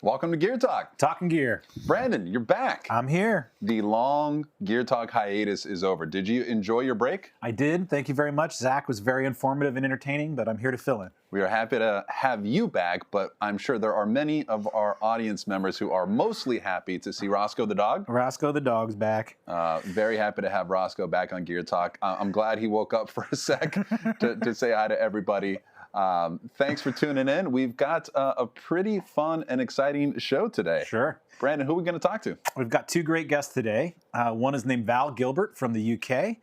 Welcome to Gear Talk. Talking gear. Brandon, you're back. I'm here. The long Gear Talk hiatus is over. Did you enjoy your break? I did. Thank you very much. Zach was very informative and entertaining, but I'm here to fill in. We are happy to have you back, but I'm sure there are many of our audience members who are mostly happy to see Roscoe the dog. Roscoe the dog's back. Very happy to have Roscoe back on Gear Talk. I'm glad he woke up for a sec to say hi to everybody. Thanks for tuning in. We've got a pretty fun and exciting show today. Sure. Brandon, who are we going to talk to? We've got two great guests today. One is named Val Gilbert from the UK.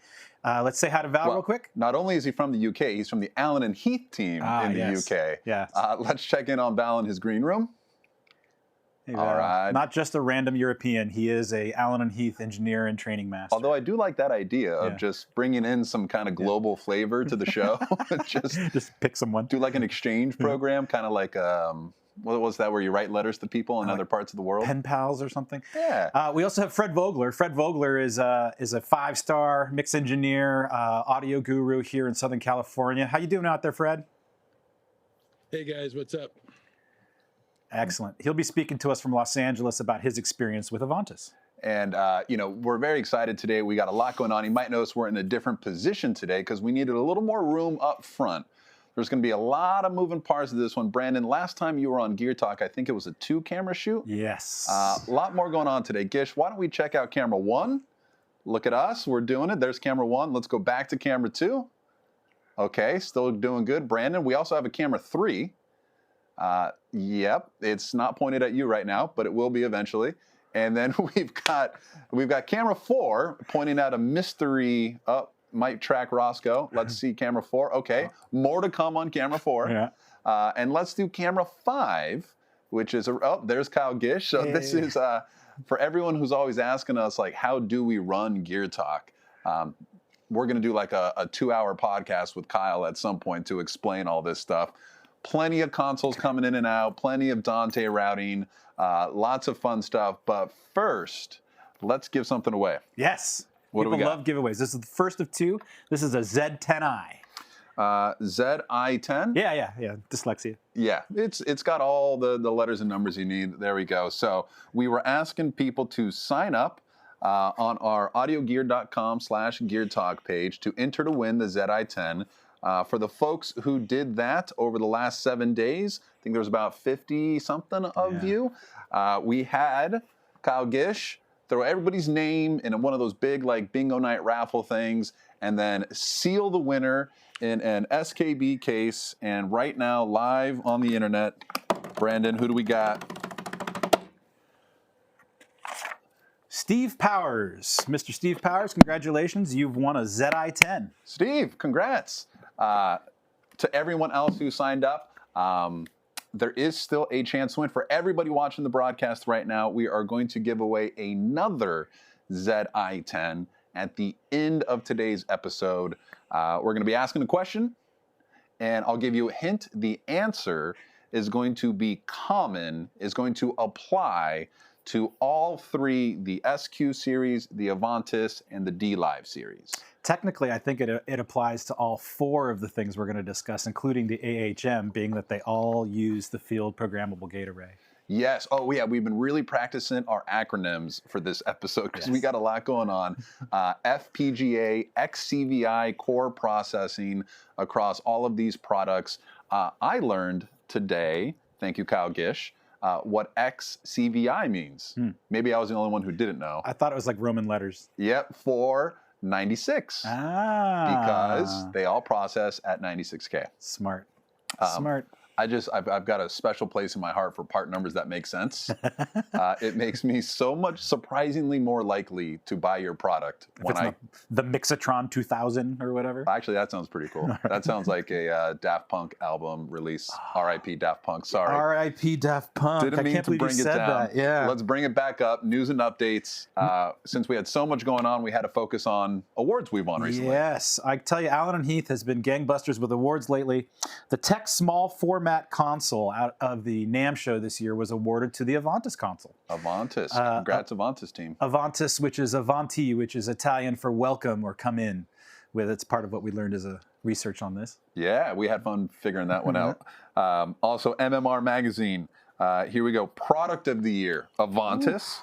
Let's say hi to Val real quick. Not only is he from the UK, he's from the Allen and Heath team in the UK. Yeah. Let's check in on Val in his green room. Hey, all right. Not just a random European. He is a Allen and Heath engineer and training master. Although I do like that idea of just bringing in some kind of global flavor to the show. just pick someone. Do like an exchange program, kind of like what was that where you write letters to people in other parts of the world? Pen pals or something. Yeah. We also have Fred Vogler. Fred Vogler is a 5-star mix engineer, audio guru here in Southern California. How you doing out there, Fred? Hey guys, what's up? Excellent. He'll be speaking to us from Los Angeles about his experience with Aventis. And, we're very excited today. We got a lot going on. You might notice we're in a different position today because we needed a little more room up front. There's going to be a lot of moving parts of this one. Brandon, last time you were on Gear Talk, I think it was a 2-camera shoot. Yes. A lot more going on today. Gish, why don't we check out camera 1? Look at us. We're doing it. There's camera 1. Let's go back to camera 2. Okay, still doing good. Brandon, we also have a camera 3. Yep, it's not pointed at you right now, but it will be eventually. And then we've got camera 4 pointing at a mystery. Might track Roscoe. Let's see camera 4. Okay, more to come on camera 4. Yeah. And let's do camera 5, which is there's Kyle Gish. So this is for everyone who's always asking us like, how do we run Gear Talk? We're gonna do like a 2-hour podcast with Kyle at some point to explain all this stuff. Plenty of consoles coming in and out, plenty of Dante routing, lots of fun stuff. But first, let's give something away. Yes. What do we got? People love giveaways. This is the first of 2. This is a Z10i. ZI-10? Yeah. Dyslexia. Yeah, it's got all the letters and numbers you need. There we go. So we were asking people to sign up on our audiogear.com/geartalk page to enter to win the ZI-10. For the folks who did that over the last 7 days, I think there was about 50-something of you. We had Kyle Gish throw everybody's name in one of those big like bingo night raffle things and then seal the winner in an SKB case. And right now, live on the internet, Brandon, who do we got? Steve Powers. Mr. Steve Powers, congratulations. You've won a ZI-10. Steve, congrats. To everyone else who signed up, there is still a chance to win. For everybody watching the broadcast right now, we are going to give away another ZI-10 at the end of today's episode. We're going to be asking a question, and I'll give you a hint. The answer is going to be common, is going to apply to all 3, the SQ series, the Aventis, and the D-Live series. Technically, I think it applies to all 4 of the things we're going to discuss, including the AHM, being that they all use the field programmable gate array. Yes. Oh, yeah. We've been really practicing our acronyms for this episode because we got a lot going on. FPGA, XCVI, core processing across all of these products. I learned today, thank you, Kyle Gish, what XCVI means. Maybe I was the only one who didn't know. I thought it was like Roman letters. Yep, for 96. Because they all process at 96K. Smart. Smart. I've got a special place in my heart for part numbers that make sense. It makes me so much surprisingly more likely to buy your product. The Mixatron 2000 or whatever. Actually, that sounds pretty cool. That sounds like a Daft Punk album release. R.I.P. Daft Punk. Sorry. R.I.P. Daft Punk. Didn't mean to bring it down. Yeah. Let's bring it back up. News and updates. Since we had so much going on, we had to focus on awards we've won recently. Yes. I tell you, Allen and Heath has been gangbusters with awards lately. The Tech Small Format console out of the NAMM show this year was awarded to the Aventis console. Aventis. Congrats, Aventis team. Aventis, which is Avanti, which is Italian for welcome or come in. It's part of what we learned as a research on this. Yeah, we had fun figuring that one out. Also, MMR Magazine Here we go. Product of the year, Aventis.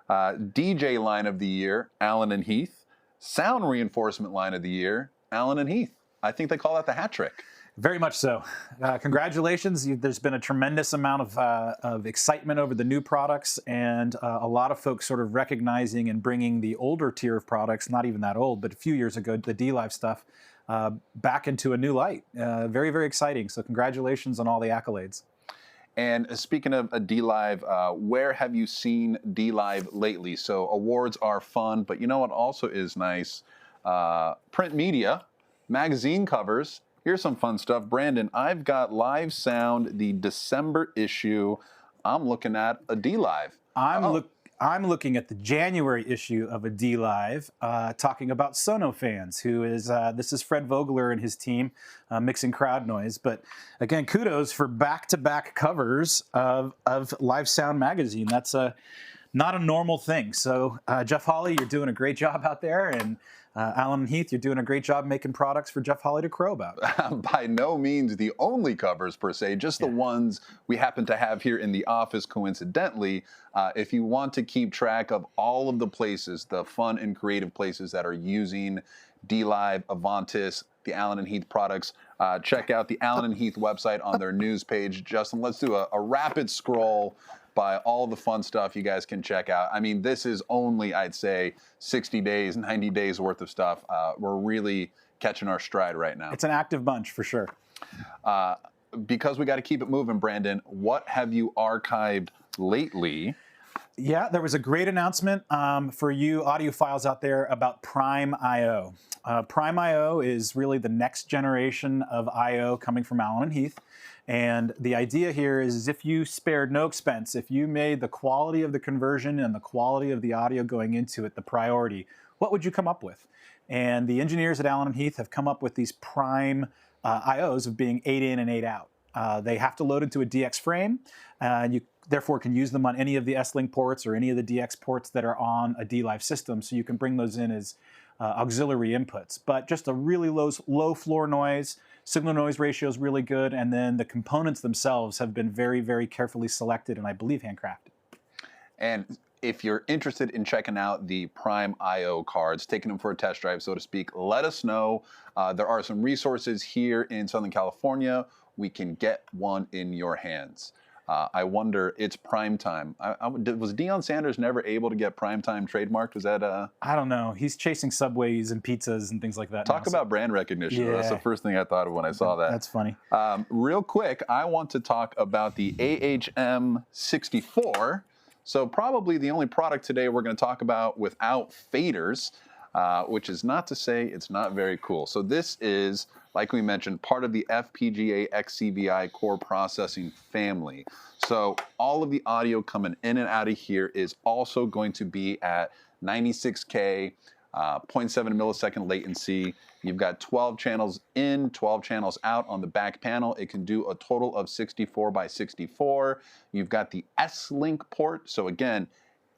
DJ line of the year, Allen and Heath. Sound reinforcement line of the year, Allen and Heath. I think they call that the hat trick. Very much so. Congratulations. There's been a tremendous amount of excitement over the new products, and a lot of folks sort of recognizing and bringing the older tier of products, not even that old, but a few years ago, the D-Live stuff, back into a new light. Very, very exciting. So congratulations on all the accolades. And speaking of a D-Live, where have you seen D-Live lately? So awards are fun, but you know what also is nice? Print media, magazine covers. Here's some fun stuff. Brandon, I've got Live Sound, the December issue. I'm looking at a D-Live. I'm looking at the January issue of a D-Live, talking about Sonofans, who is, this is Fred Vogler and his team, mixing crowd noise. But again, kudos for back-to-back covers of Live Sound magazine. That's not a normal thing. So Jeff Hawley, you're doing a great job out there, and Allen and Heath, you're doing a great job making products for Jeff Hawley to crow about. By no means the only covers per se, just the ones we happen to have here in the office coincidentally. If you want to keep track of all of the places, the fun and creative places that are using D-Live, Aventis, the Allen and Heath products, check out the Allen and Heath website on their news page. Justin, let's do a rapid scroll by all the fun stuff you guys can check out. I mean, this is only, I'd say, 60 days, 90 days worth of stuff. We're really catching our stride right now. It's an active bunch for sure. Because we got to keep it moving, Brandon, what have you archived lately? Yeah, there was a great announcement for you audiophiles out there about Prime I/O. Prime I/O is really the next generation of I/O coming from Allen and Heath. And the idea here is if you spared no expense, if you made the quality of the conversion and the quality of the audio going into it the priority, what would you come up with? And the engineers at Allen and Heath have come up with these Prime I/Os of being 8 in and 8 out. They have to load into a DX frame, and you therefore can use them on any of the S-Link ports or any of the DX ports that are on a D-Live system, so you can bring those in as auxiliary inputs. But just a really low floor noise, signal noise ratio is really good, and then the components themselves have been very, very carefully selected and I believe handcrafted. And if you're interested in checking out the Prime I/O cards, taking them for a test drive, so to speak, let us know. There are some resources here in Southern California. We can get one in your hands. I wonder, it's prime time. Was Deion Sanders never able to get prime time trademarked? Was that I don't know. He's chasing Subways and pizzas and things like that. Talk about brand recognition. Yeah. That's the first thing I thought of when I saw that. That's funny. Real quick, I want to talk about the AHM64. So probably the only product today we're going to talk about without faders, which is not to say it's not very cool. So this is, like we mentioned, part of the FPGA XCVI core processing family. So all of the audio coming in and out of here is also going to be at 96K, 0.7 millisecond latency. You've got 12 channels in, 12 channels out on the back panel. It can do a total of 64 by 64. You've got the S-Link port. So again,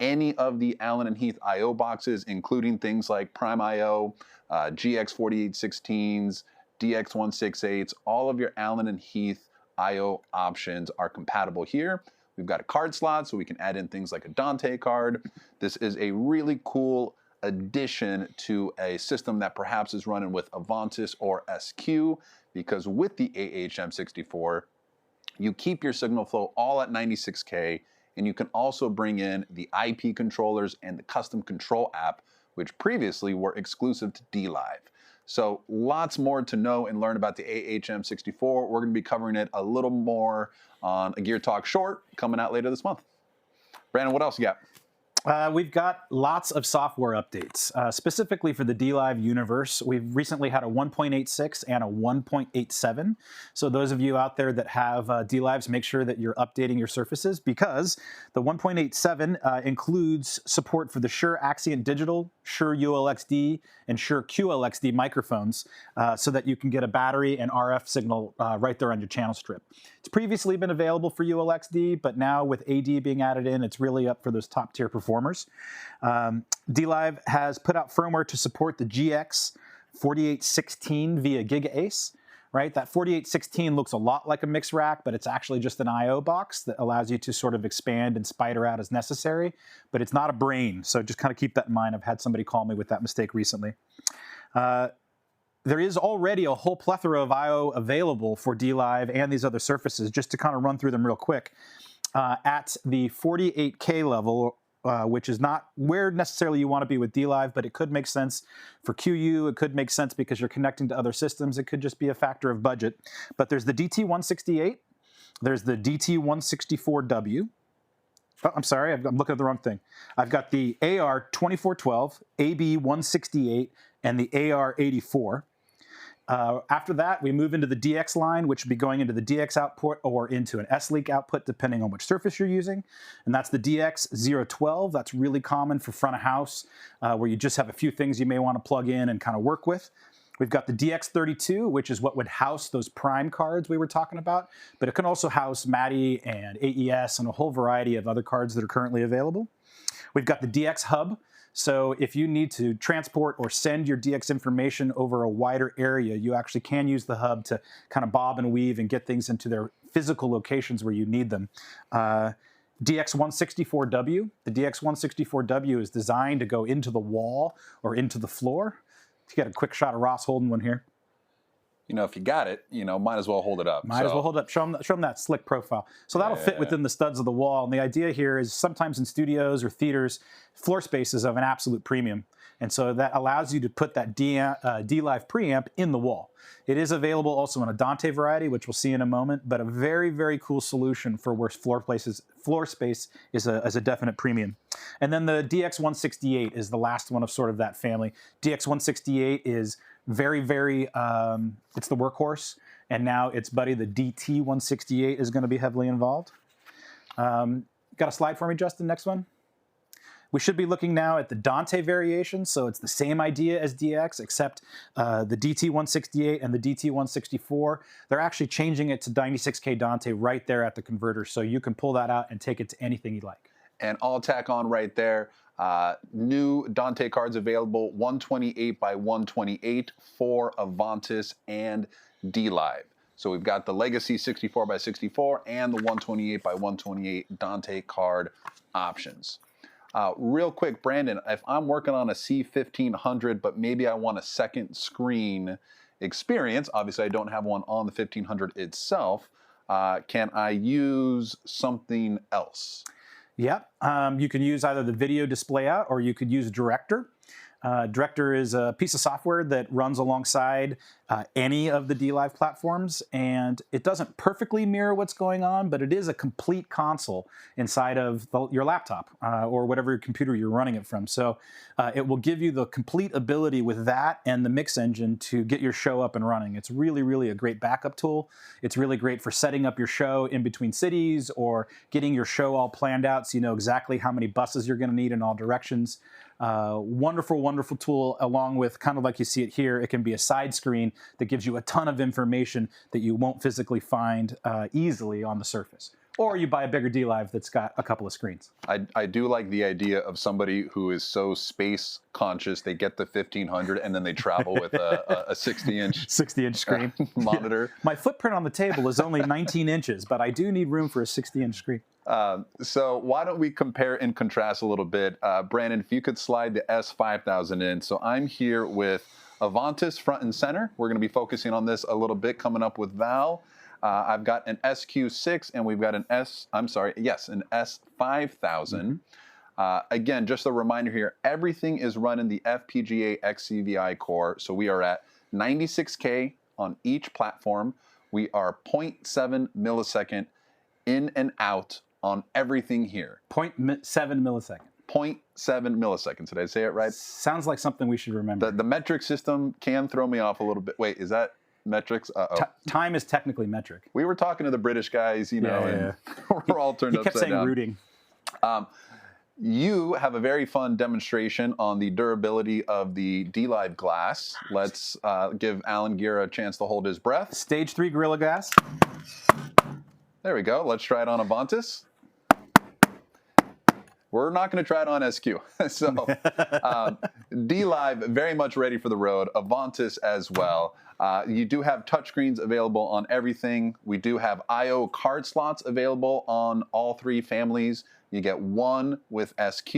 any of the Allen and Heath I/O boxes, including things like Prime I/O, GX4816s, DX168s, all of your Allen and Heath I/O options are compatible here. We've got a card slot, so we can add in things like a Dante card. This is a really cool addition to a system that perhaps is running with Aventis or SQ, because with the AHM64, you keep your signal flow all at 96K, and you can also bring in the IP controllers and the custom control app, which previously were exclusive to D-Live. So lots more to know and learn about the AHM64. We're going to be covering it a little more on a Gear Talk Short coming out later this month. Brandon, what else you got? We've got lots of software updates, specifically for the D-Live universe. We've recently had a 1.86 and a 1.87. So those of you out there that have D-Lives, make sure that you're updating your surfaces, because the 1.87 includes support for the Shure Axient Digital, Shure ULXD, and Shure QLXD microphones, so that you can get a battery and RF signal right there on your channel strip. It's previously been available for ULXD, but now with AD being added in, it's really up for those top tier performers. D-Live has put out firmware to support the GX4816 via GigaAce. right? That 4816 looks a lot like a mix rack, but it's actually just an I/O box that allows you to sort of expand and spider out as necessary, but it's not a brain. So just kind of keep that in mind. I've had somebody call me with that mistake recently. There is already a whole plethora of I/O available for DLive and these other surfaces. Just to kind of run through them real quick. At the 48K level, which is not where necessarily you want to be with DLive, but it could make sense for QU. It could make sense because you're connecting to other systems. It could just be a factor of budget. But there's the DT168. There's the DT164W. Oh, I'm sorry, I'm looking at the wrong thing. I've got the AR2412, AB168, and the AR84. After that, we move into the DX line, which would be going into the DX output or into an S-Leak output, depending on which surface you're using. And that's the DX012. That's really common for front of house, where you just have a few things you may want to plug in and kind of work with. We've got the DX32, which is what would house those prime cards we were talking about, but it can also house MADI and AES and a whole variety of other cards that are currently available. We've got the DX Hub. So if you need to transport or send your DX information over a wider area, you actually can use the hub to kind of bob and weave and get things into their physical locations where you need them. DX164W. The DX164W is designed to go into the wall or into the floor. To get a quick shot of Ross holding one here. You know, if you got it, you know, might as well hold it up. Might as well hold it up. Show them that slick profile. So that'll fit within the studs of the wall. And the idea here is sometimes in studios or theaters, floor space is of an absolute premium. And so that allows you to put that DLive preamp in the wall. It is available also in a Dante variety, which we'll see in a moment, but a very, very cool solution for where floor space is a definite premium. And then the DX168 is the last one of sort of that family. DX168 is very, very, it's the workhorse, and now its buddy, the DT168, is going to be heavily involved. Got a slide for me, Justin? Next one. We should be looking now at the Dante variation, so it's the same idea as DX, except the DT168 and the DT164, they're actually changing it to 96K Dante right there at the converter, so you can pull that out and take it to anything you like. And I'll tack on right there, new Dante cards available, 128 by 128 for Aventis and DLive. So we've got the Legacy 64 by 64 and the 128 by 128 Dante card options. Real quick, Brandon, if I'm working on a C1500, but maybe I want a second screen experience, obviously I don't have one on the 1500 itself, can I use something else? Yeah, you can use either the video display out or you could use Director. Director is a piece of software that runs alongside any of the DLive platforms, and it doesn't perfectly mirror what's going on, but it is a complete console inside of your laptop or whatever computer you're running it from. So it will give you the complete ability with that and the mix engine to get your show up and running. It's really, really a great backup tool. It's really great for setting up your show in between cities or getting your show all planned out so you know exactly how many buses you're going to need in all directions. Wonderful, wonderful tool, along with kind of like you see it here, it can be a side screen that gives you a ton of information that you won't physically find easily on the surface. Or you buy a bigger DLive that's got a couple of screens. I do like the idea of somebody who is so space conscious, they get the 1500 and then they travel with a 60-inch screen monitor. My footprint on the table is only 19 inches, but I do need room for a 60-inch screen. So why don't we compare and contrast a little bit. Brandon, if you could slide the S5000 in. So I'm here with Aventis front and center. We're going to be focusing on this a little bit coming up with Val. I've got an SQ6 and we've got an an S5000. Again, just a reminder here, everything is run in the FPGA XCVI core. So we are at 96K on each platform. We are 0.7 millisecond in and out on everything here. 0.7 millisecond. 0.7 milliseconds. Did I say it right? Sounds like something we should remember. The metric system can throw me off a little bit. Wait, is that metrics? Uh-oh. Time is technically metric. We were talking to the British guys, you know, and we're all turned upside down. He kept saying rooting. You have a very fun demonstration on the durability of the DLive glass. Let's give Alan Geer a chance to hold his breath. Stage 3 Gorilla Glass. There we go. Let's try it on Aventis. we're not going to try it on SQ. So D-Live, very much ready for the road. Aventis as well. You do have touchscreens available on everything. We do have I/O card slots available on all three families. You get one with SQ.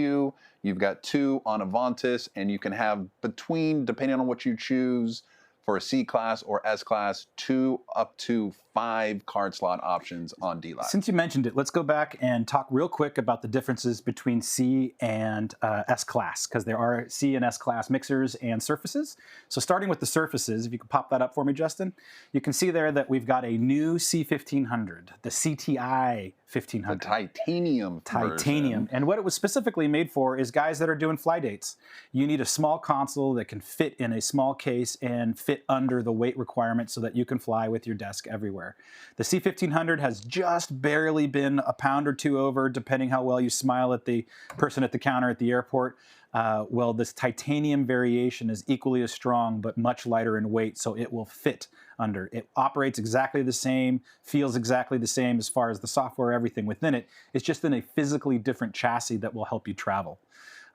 You've got two on Aventis, and you can have between, depending on what you choose, for a C-Class or S-Class, 2 up to 5 card slot options on D-Live. Since you mentioned it, let's go back and talk real quick about the differences between C and S-Class, because there are C and S-Class mixers and surfaces. So starting with the surfaces, if you could pop that up for me, Justin, you can see there that we've got a new C1500, the CTI 1500. The titanium version. And what it was specifically made for is guys that are doing fly dates. You need a small console that can fit in a small case and fit under the weight requirement so that you can fly with your desk everywhere. The C1500 has just barely been a pound or two over, depending how well you smile at the person at the counter at the airport. Well, this titanium variation is equally as strong, but much lighter in weight, so it will fit under. It operates exactly the same, feels exactly the same as far as the software, everything within it. It's just in a physically different chassis that will help you travel.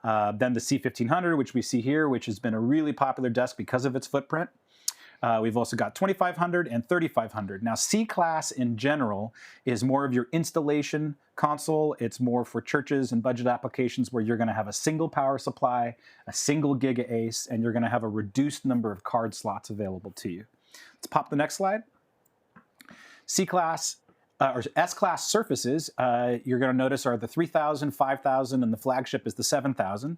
Then the C1500, which we see here, which has been a really popular desk because of its footprint. We've also got 2500 and 3500. Now, C-Class in general is more of your installation console. It's more for churches and budget applications where you're going to have a single power supply, a single Giga Ace, and you're going to have a reduced number of card slots available to you. Let's pop the next slide. C-Class or S-Class surfaces, you're going to notice are the 3000, 5000, and the flagship is the 7000.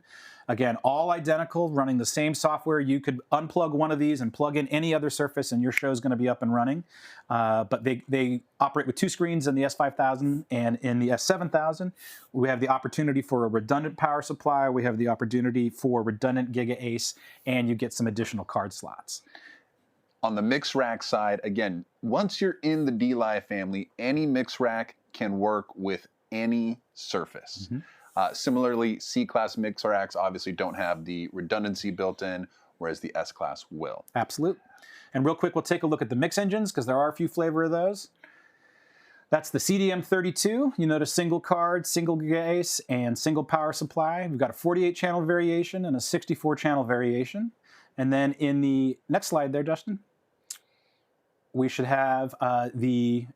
Again, all identical, running the same software. You could unplug one of these and plug in any other surface and your show is going to be up and running. But they operate with 2 screens in the S5000 and in the S7000. We have the opportunity for a redundant power supply. We have the opportunity for redundant Giga Ace, and you get some additional card slots. On the mix rack side, again, once you're in the D-Live family, any mix rack can work with any surface. Similarly, C-Class mix racks obviously don't have the redundancy built in, whereas the S-Class will. Absolutely. And real quick, we'll take a look at the mix engines, because there are a few flavor of those. That's the CDM32. You notice single card, single Giga Ace, and single power supply. We've got a 48-channel variation and a 64-channel variation. And then in the next slide there, Justin, we should have the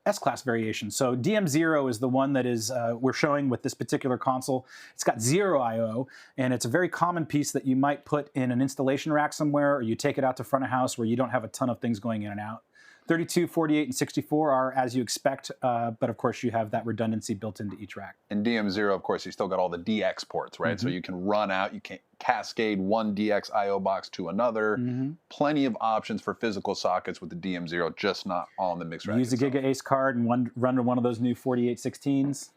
S-Class variation. So DM0 is the one that is we're showing with this particular console. It's got 0 I/O, and it's a very common piece that you might put in an installation rack somewhere, or you take it out to front of house where you don't have a ton of things going in and out. 32, 48, and 64 are as you expect, but of course you have that redundancy built into each rack. In DM0, of course, you still got all the DX ports, right? So you can run out, you can cascade one DX I/O box to another. Plenty of options for physical sockets with the DM0, just not on the mix rack. Use the Giga Ace card and run to one of those new 4816s.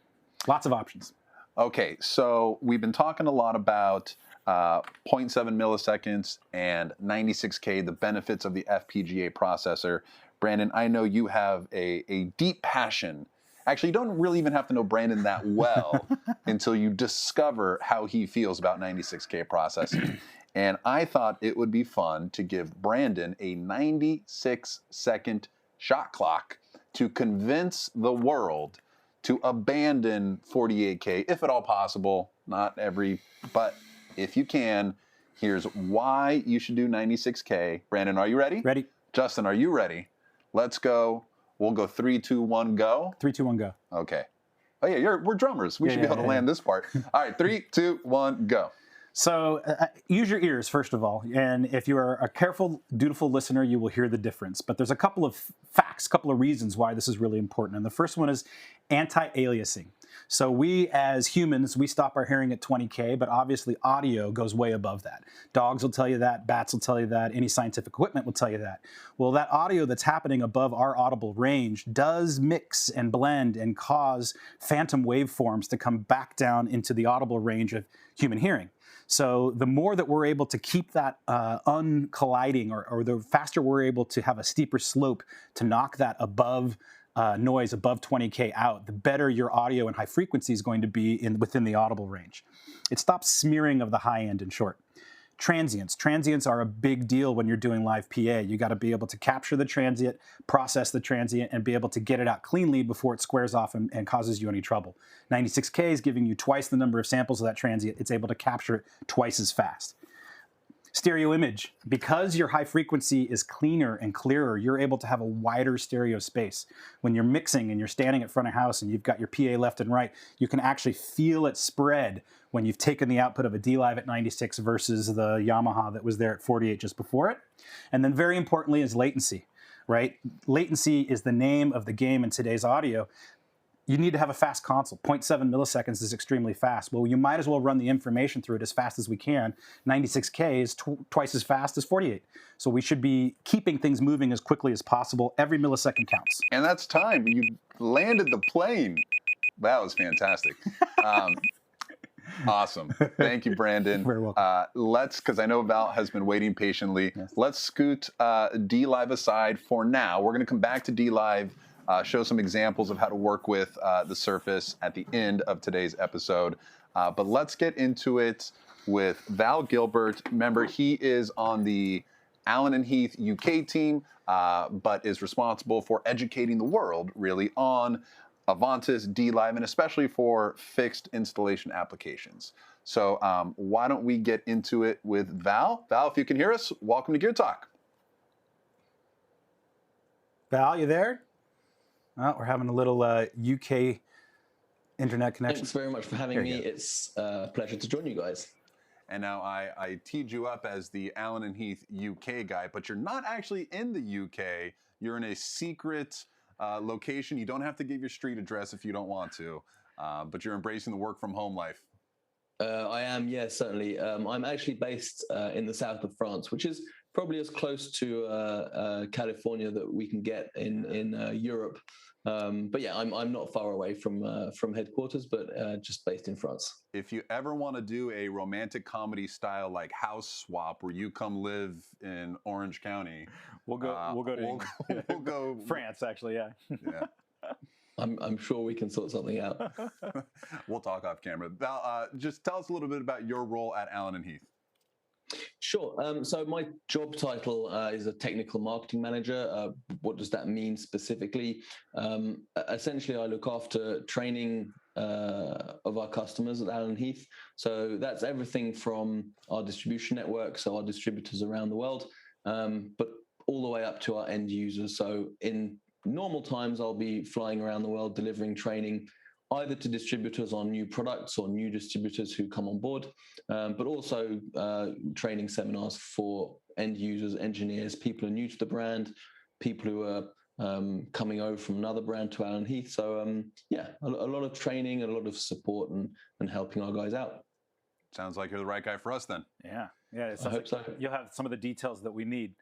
Lots of options. Okay, so we've been talking a lot about 0.7 milliseconds and 96K, the benefits of the FPGA processor. Brandon, I know you have a deep passion. Actually, you don't really even have to know Brandon that well until you discover how he feels about 96K processing. And I thought it would be fun to give Brandon a 96-second shot clock to convince the world to abandon 48K, if at all possible. Not every, but if you can, here's why you should do 96K. Brandon, are you ready? Ready. Justin, are you ready? Let's go. We'll go 3, 2, 1, go. 3, 2, 1, go. Okay. Oh yeah, we're drummers. We should be able to land this part. All right, 3, 2, 1, go. So use your ears, first of all. And if you are a careful, dutiful listener, you will hear the difference. But there's a couple of facts, a couple of reasons why this is really important. And the first one is anti-aliasing. So we, as humans, we stop our hearing at 20K, but obviously audio goes way above that. Dogs will tell you that, bats will tell you that, any scientific equipment will tell you that. Well, that audio that's happening above our audible range does mix and blend and cause phantom waveforms to come back down into the audible range of human hearing. So the more that we're able to keep that uncolliding, or the faster we're able to have a steeper slope to knock that above noise above 20K out, the better your audio and high frequency is going to be within the audible range. It stops smearing of the high end, in short. Transients. Transients are a big deal when you're doing live PA. You got to be able to capture the transient, process the transient, and be able to get it out cleanly before it squares off and causes you any trouble. 96K is giving you twice the number of samples of that transient. It's able to capture it twice as fast. Stereo image. Because your high frequency is cleaner and clearer, you're able to have a wider stereo space. When you're mixing and you're standing in front of house and you've got your PA left and right, you can actually feel it spread when you've taken the output of a D-Live at 96 versus the Yamaha that was there at 48 just before it. And then very importantly is latency, right? Latency is the name of the game in today's audio. You need to have a fast console. 0.7 milliseconds is extremely fast. Well, you might as well run the information through it as fast as we can. 96K is twice as fast as 48. So we should be keeping things moving as quickly as possible. Every millisecond counts. And that's time. You landed the plane. That was fantastic. Awesome. Thank you, Brandon. Very welcome. Because I know Val has been waiting patiently. Yes. Let's scoot D-Live aside for now. We're going to come back to D-Live, show some examples of how to work with the Surface at the end of today's episode. But let's get into it with Val Gilbert. Remember, he is on the Allen and Heath UK team, but is responsible for educating the world, really, on Aventis, D-Live, and especially for fixed installation applications. So why don't we get into it with Val? Val, if you can hear us, welcome to Gear Talk. Val, you there? Oh, we're having a little UK internet connection. Thanks very much for having me. It's a pleasure to join you guys. And now I teed you up as the Allen and Heath UK guy, but you're not actually in the UK. You're in a secret location. You don't have to give your street address if you don't want to, but you're embracing the work from home life. I am, yes, certainly. I'm actually based in the south of France, which is probably as close to California that we can get in Europe. But yeah, I'm not far away from headquarters, but just based in France. If you ever want to do a romantic comedy style like House Swap, where you come live in Orange County, We'll go France, actually, yeah. Yeah. I'm sure we can sort something out. We'll talk off camera. Val, just tell us a little bit about your role at Allen and Heath. Sure. So my job title is a technical marketing manager. What does that mean specifically? Essentially, I look after training of our customers at Allen Heath. So that's everything from our distribution network, so our distributors around the world, but all the way up to our end users. So in normal times, I'll be flying around the world delivering training either to distributors on new products or new distributors who come on board, but also training seminars for end users, engineers, people who are new to the brand, people who are coming over from another brand to Allen Heath. So yeah, a lot of training, a lot of support and helping our guys out. Sounds like you're the right guy for us then. Yeah. It I hope so. You'll have some of the details that we need.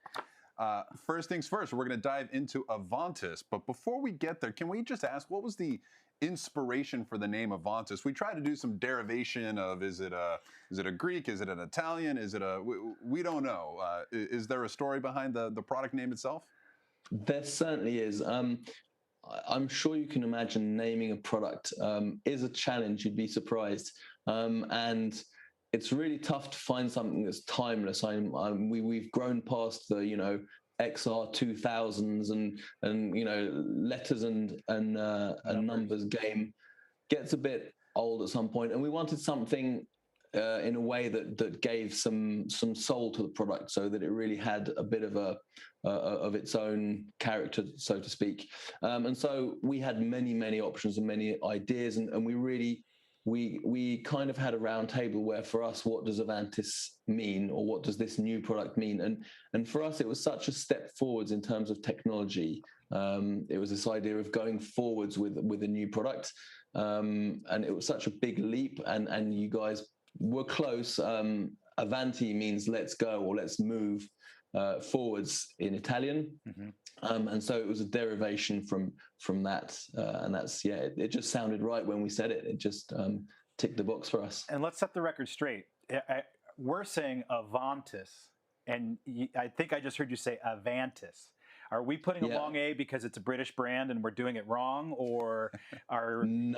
First things first, we're going to dive into Aventis. But before we get there, can we just ask, what was the inspiration for the name Aventis? We try to do some derivation of, is it a Greek? Is it an Italian? Is it we don't know. Is there a story behind the product name itself? There certainly is. I'm sure you can imagine naming a product is a challenge. You'd be surprised. And it's really tough to find something that's timeless. We've grown past the, XR 2000s and letters and numbers game gets a bit old at some point, and we wanted something in a way that gave some soul to the product, so that it really had a bit of its own character, so to speak. And so we had many options and many ideas, and we kind of had a round table where, for us, what does Aventis mean, or what does this new product mean? And for us, it was such a step forwards in terms of technology. It was this idea of going forwards with a new product, and it was such a big leap. And you guys were close. Avanti means let's go, or let's move forwards in Italian. Mm-hmm. And so it was a derivation from that, and that's it just sounded right when we said it. It just ticked the box for us. And let's set the record straight. We're saying Aventis, and I think I just heard you say Aventis. Are we putting a long A because it's a British brand and we're doing it wrong, or are you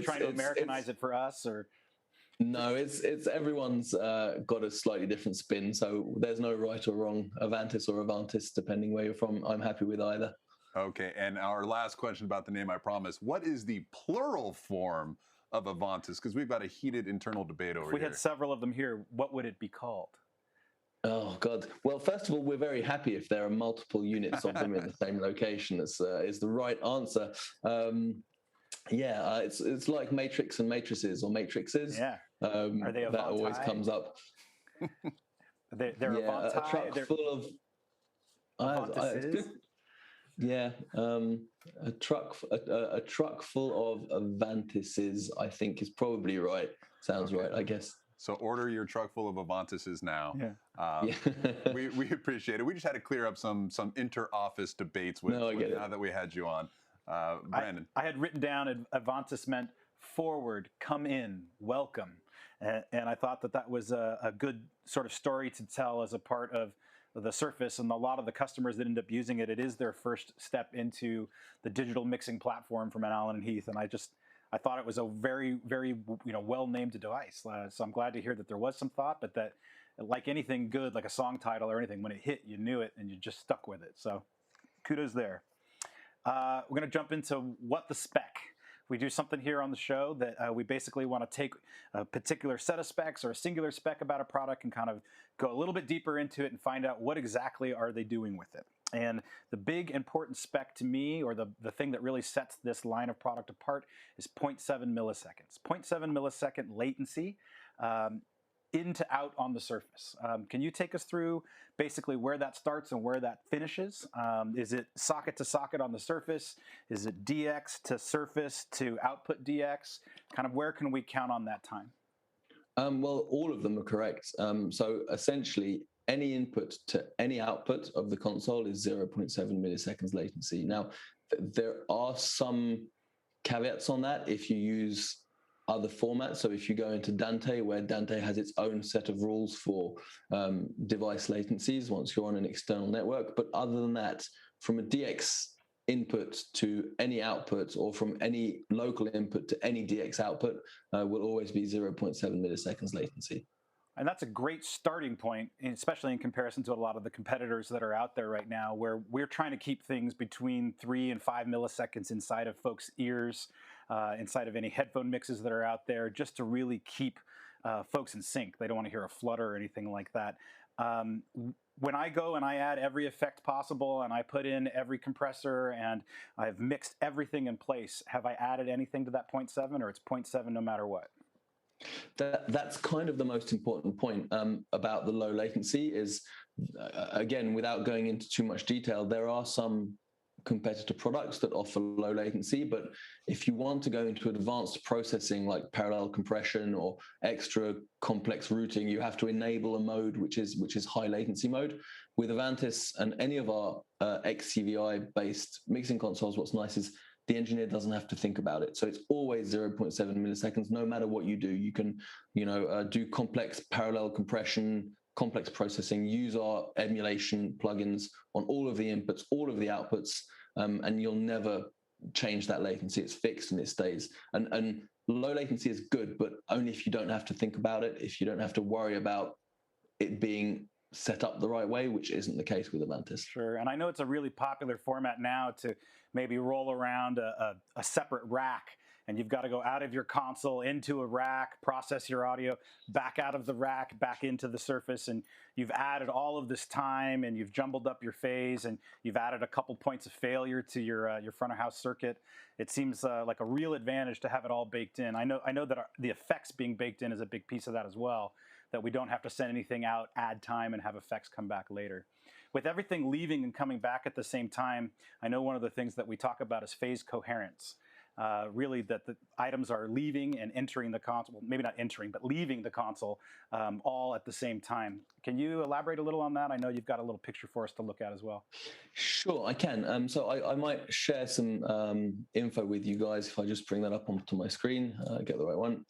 trying to Americanize it for us? Or No, it's everyone's got a slightly different spin, so there's no right or wrong Avantis or Avantis, depending where you're from. I'm happy with either. Okay, and our last question about the name, I promise. What is the plural form of Avantis? Because we've got a heated internal debate over If we here. had several of them here, what would it be called? Oh God! Well, first of all, we're very happy if there are multiple units of them in the same location. Is the right answer. It's like matrix and matrices or matrices. Yeah. Are they that always Avanti? comes up. They're Yeah, Avanti. a truck full of it's Avantises? good. Yeah, a truck full of Avantises, I think, is probably right. Sounds right, I guess. So order your truck full of Avantises now. Yeah. We appreciate it. We just had to clear up some inter-office debates now that we had you on. Brandon. I had written down Avantis meant forward, come in, welcome. And I thought that was a good sort of story to tell as a part of the Surface, and a lot of the customers that end up using it, it is their first step into the digital mixing platform from Allen and Heath. And I thought it was a very, very well-named device. So I'm glad to hear that there was some thought, but that like anything good, like a song title or anything, when it hit, you knew it and you just stuck with it. So kudos there. We're going to jump into what the spec. We do something here on the show that we basically want to take a particular set of specs or a singular spec about a product and kind of go a little bit deeper into it and find out what exactly are they doing with it. And the big important spec to me, or the thing that really sets this line of product apart, is 0.7 milliseconds. 0.7 millisecond latency in to out on the surface. Can you take us through basically where that starts and where that finishes? Is it socket to socket on the surface? Is it DX to surface to output DX? Kind of where can we count on that time? Well, all of them are correct. So essentially, any input to any output of the console is 0.7 milliseconds latency. Now, there are some caveats on that if you use other formats. So if you go into Dante, where Dante has its own set of rules for device latencies once you're on an external network. But other than that, from a DX input to any output, or from any local input to any DX output, will always be 0.7 milliseconds latency. And that's a great starting point, especially in comparison to a lot of the competitors that are out there right now, where we're trying to keep things between 3 and 5 milliseconds inside of folks' ears, inside of any headphone mixes that are out there, just to really keep folks in sync. They don't want to hear a flutter or anything like that. When I go and I add every effect possible and I put in every compressor and I've mixed everything in place, have I added anything to that 0.7, or it's 0.7 no matter what? That's kind of the most important point about the low latency is, again, without going into too much detail, there are some competitor products that offer low latency, but if you want to go into advanced processing like parallel compression or extra complex routing, you have to enable a mode which is high latency mode. With Aventis and any of our XCVI based mixing consoles, what's nice is the engineer doesn't have to think about it. So it's always 0.7 milliseconds, no matter what you do. You can, do complex parallel compression, complex processing, use our emulation plugins on all of the inputs, all of the outputs, and you'll never change that latency. It's fixed and it stays. And low latency is good, but only if you don't have to think about it, if you don't have to worry about it being set up the right way, which isn't the case with Aventis. Sure, and I know it's a really popular format now to maybe roll around a separate rack, and you've got to go out of your console into a rack, process your audio, back out of the rack, back into the Surface, and you've added all of this time, and you've jumbled up your phase, and you've added a couple points of failure to your front of house circuit. It seems like a real advantage to have it all baked in. I know that the effects being baked in is a big piece of that as well, that we don't have to send anything out, add time, and have effects come back later. With everything leaving and coming back at the same time, I know one of the things that we talk about is phase coherence. Really that the items are leaving and entering the console, maybe not entering, but leaving the console all at the same time. Can you elaborate a little on that? I know you've got a little picture for us to look at as well. Sure, I can. So I might share some info with you guys if I just bring that up onto my screen, get the right one.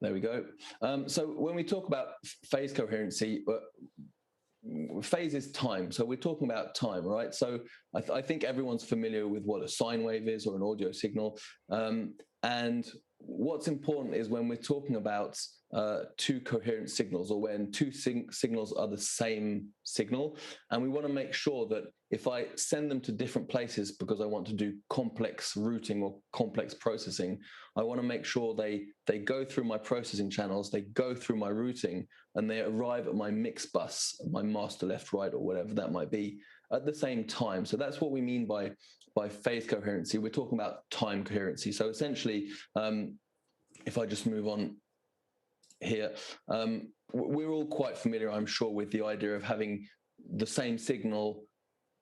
There we go. So when we talk about phase coherency, phase is time. So we're talking about time, right? So I think everyone's familiar with what a sine wave is or an audio signal. And what's important is when we're talking about two coherent signals, or when two signals are the same signal, and we want to make sure that if I send them to different places because I want to do complex routing or complex processing, I want to make sure they go through my processing channels, they go through my routing, and they arrive at my mix bus, my master left, right, or whatever that might be, at the same time. So that's what we mean by phase coherency. We're talking about time coherency. So essentially, if I just move on here, we're all quite familiar, I'm sure, with the idea of having the same signal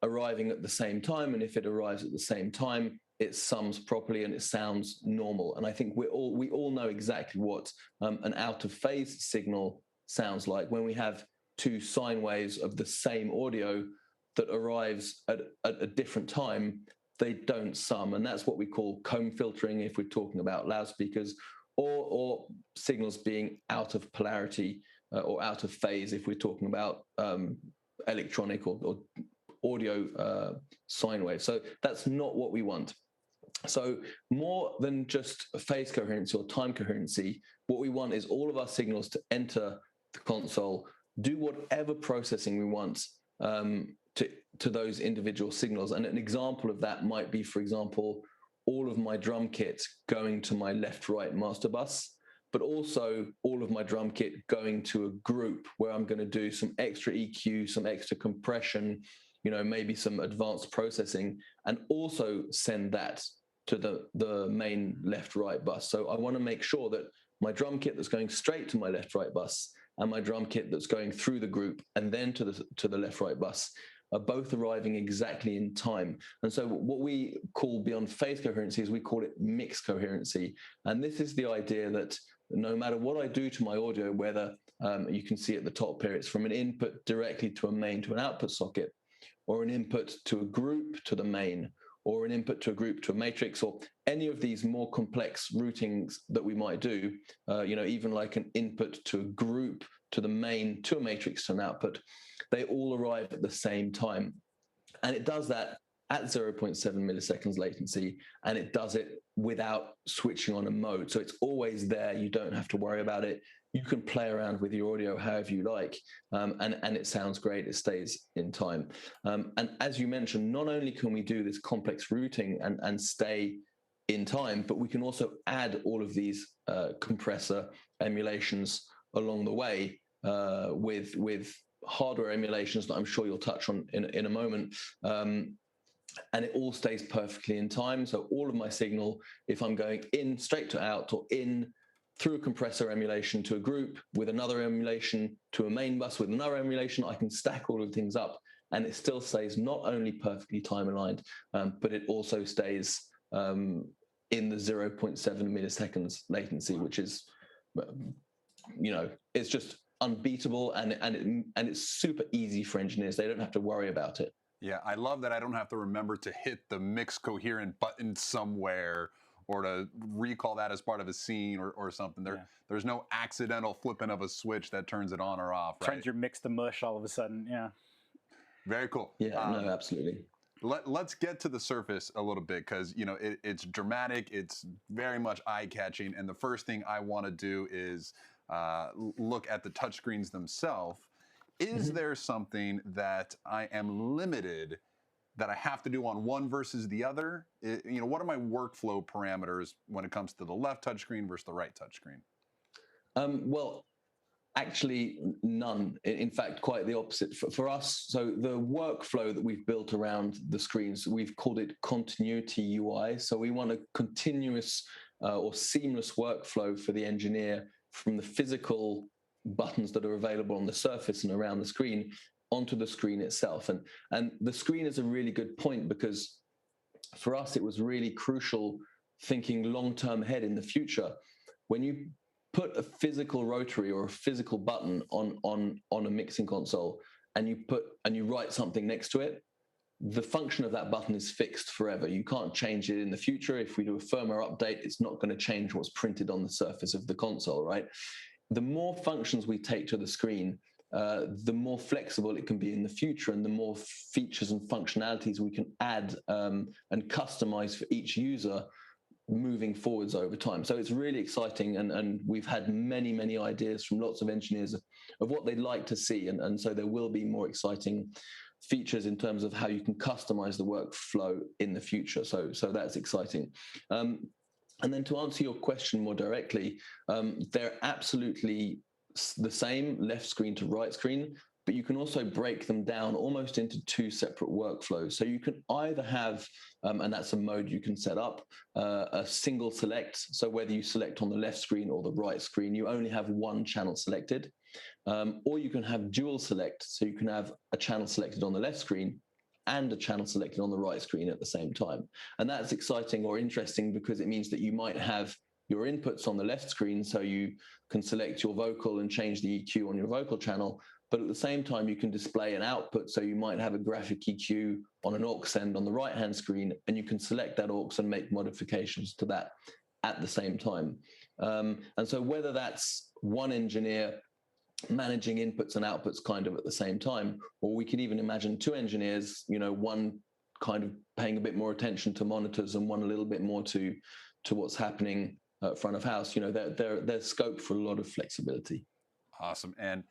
arriving at the same time, and if it arrives at the same time, it sums properly and it sounds normal. And I think we all know exactly what an out of phase signal sounds like when we have two sine waves of the same audio that arrives at a different time. They don't sum, and that's what we call comb filtering if we're talking about loudspeakers, or signals being out of polarity or out of phase if we're talking about electronic or audio sine waves. So that's not what we want. So more than just phase coherency or time coherency, what we want is all of our signals to enter the console, do whatever processing we want to those individual signals. And an example of that might be, for example, all of my drum kit going to my left-right master bus, but also all of my drum kit going to a group where I'm going to do some extra EQ, some extra compression, maybe some advanced processing, and also send that to the main left-right bus. So I want to make sure that my drum kit that's going straight to my left-right bus and my drum kit that's going through the group and then to the left-right bus are both arriving exactly in time. And so what we call beyond phase coherency is we call it mix coherency. And this is the idea that no matter what I do to my audio, whether you can see at the top here, it's from an input directly to a main to an output socket, or an input to a group to the main, or an input to a group to a matrix, or any of these more complex routings that we might do, even like an input to a group to the main, to a matrix, to an output, they all arrive at the same time. And it does that at 0.7 milliseconds latency, and it does it without switching on a mode. So it's always there. You don't have to worry about it. You can play around with your audio however you like, and it sounds great. It stays in time. And as you mentioned, not only can we do this complex routing and stay in time, but we can also add all of these compressor emulations along the way with hardware emulations that I'm sure you'll touch on in a moment. And it all stays perfectly in time. So all of my signal, if I'm going in straight to out, or in through a compressor emulation to a group with another emulation to a main bus with another emulation, I can stack all of the things up, and it still stays not only perfectly time aligned, but it also stays in the 0.7 milliseconds latency, which is, it's just unbeatable, and it's super easy for engineers. They don't have to worry about it. Yeah, I love that I don't have to remember to hit the mix coherent button somewhere, or to recall that as part of a scene or something. There's no accidental flipping of a switch that turns it on or off, right? Turns your mix to mush all of a sudden, yeah. Very cool. Yeah, no, absolutely. Let's get to the surface a little bit, because it's dramatic, it's very much eye-catching, and the first thing I want to do is look at the touchscreens themselves. Is there something that I am limited that I have to do on one versus the other? What are my workflow parameters when it comes to the left touchscreen versus the right touchscreen? Well, actually, none. In fact, quite the opposite. For us, so the workflow that we've built around the screens, we've called it continuity UI. So we want a continuous or seamless workflow for the engineer from the physical buttons that are available on the surface and around the screen onto the screen itself. And the screen is a really good point, because for us, it was really crucial thinking long-term ahead in the future. When you put a physical rotary or a physical button on a mixing console, and you write something next to it, the function of that button is fixed forever. You can't change it in the future. If we do a firmware update, it's not going to change what's printed on the surface of the console, right? The more functions we take to the screen, the more flexible it can be in the future, and the more features and functionalities we can add and customize for each user moving forwards over time. So it's really exciting, and we've had many ideas from lots of engineers of what they'd like to see, and so there will be more exciting features in terms of how you can customize the workflow in the future. So that's exciting. And then to answer your question more directly, they're absolutely the same left screen to right screen, but you can also break them down almost into two separate workflows. So you can either have, and that's a mode you can set up, a single select. So whether you select on the left screen or the right screen, you only have one channel selected. Or you can have dual select. So you can have a channel selected on the left screen and a channel selected on the right screen at the same time. And that's exciting or interesting because it means that you might have your inputs on the left screen, so you can select your vocal and change the EQ on your vocal channel, but at the same time you can display an output, so you might have a graphic EQ on an aux end on the right-hand screen, and you can select that aux and make modifications to that at the same time. And so whether that's one engineer managing inputs and outputs kind of at the same time, or we could even imagine two engineers, one kind of paying a bit more attention to monitors and one a little bit more to what's happening front of house. There's scope for a lot of flexibility. Awesome. And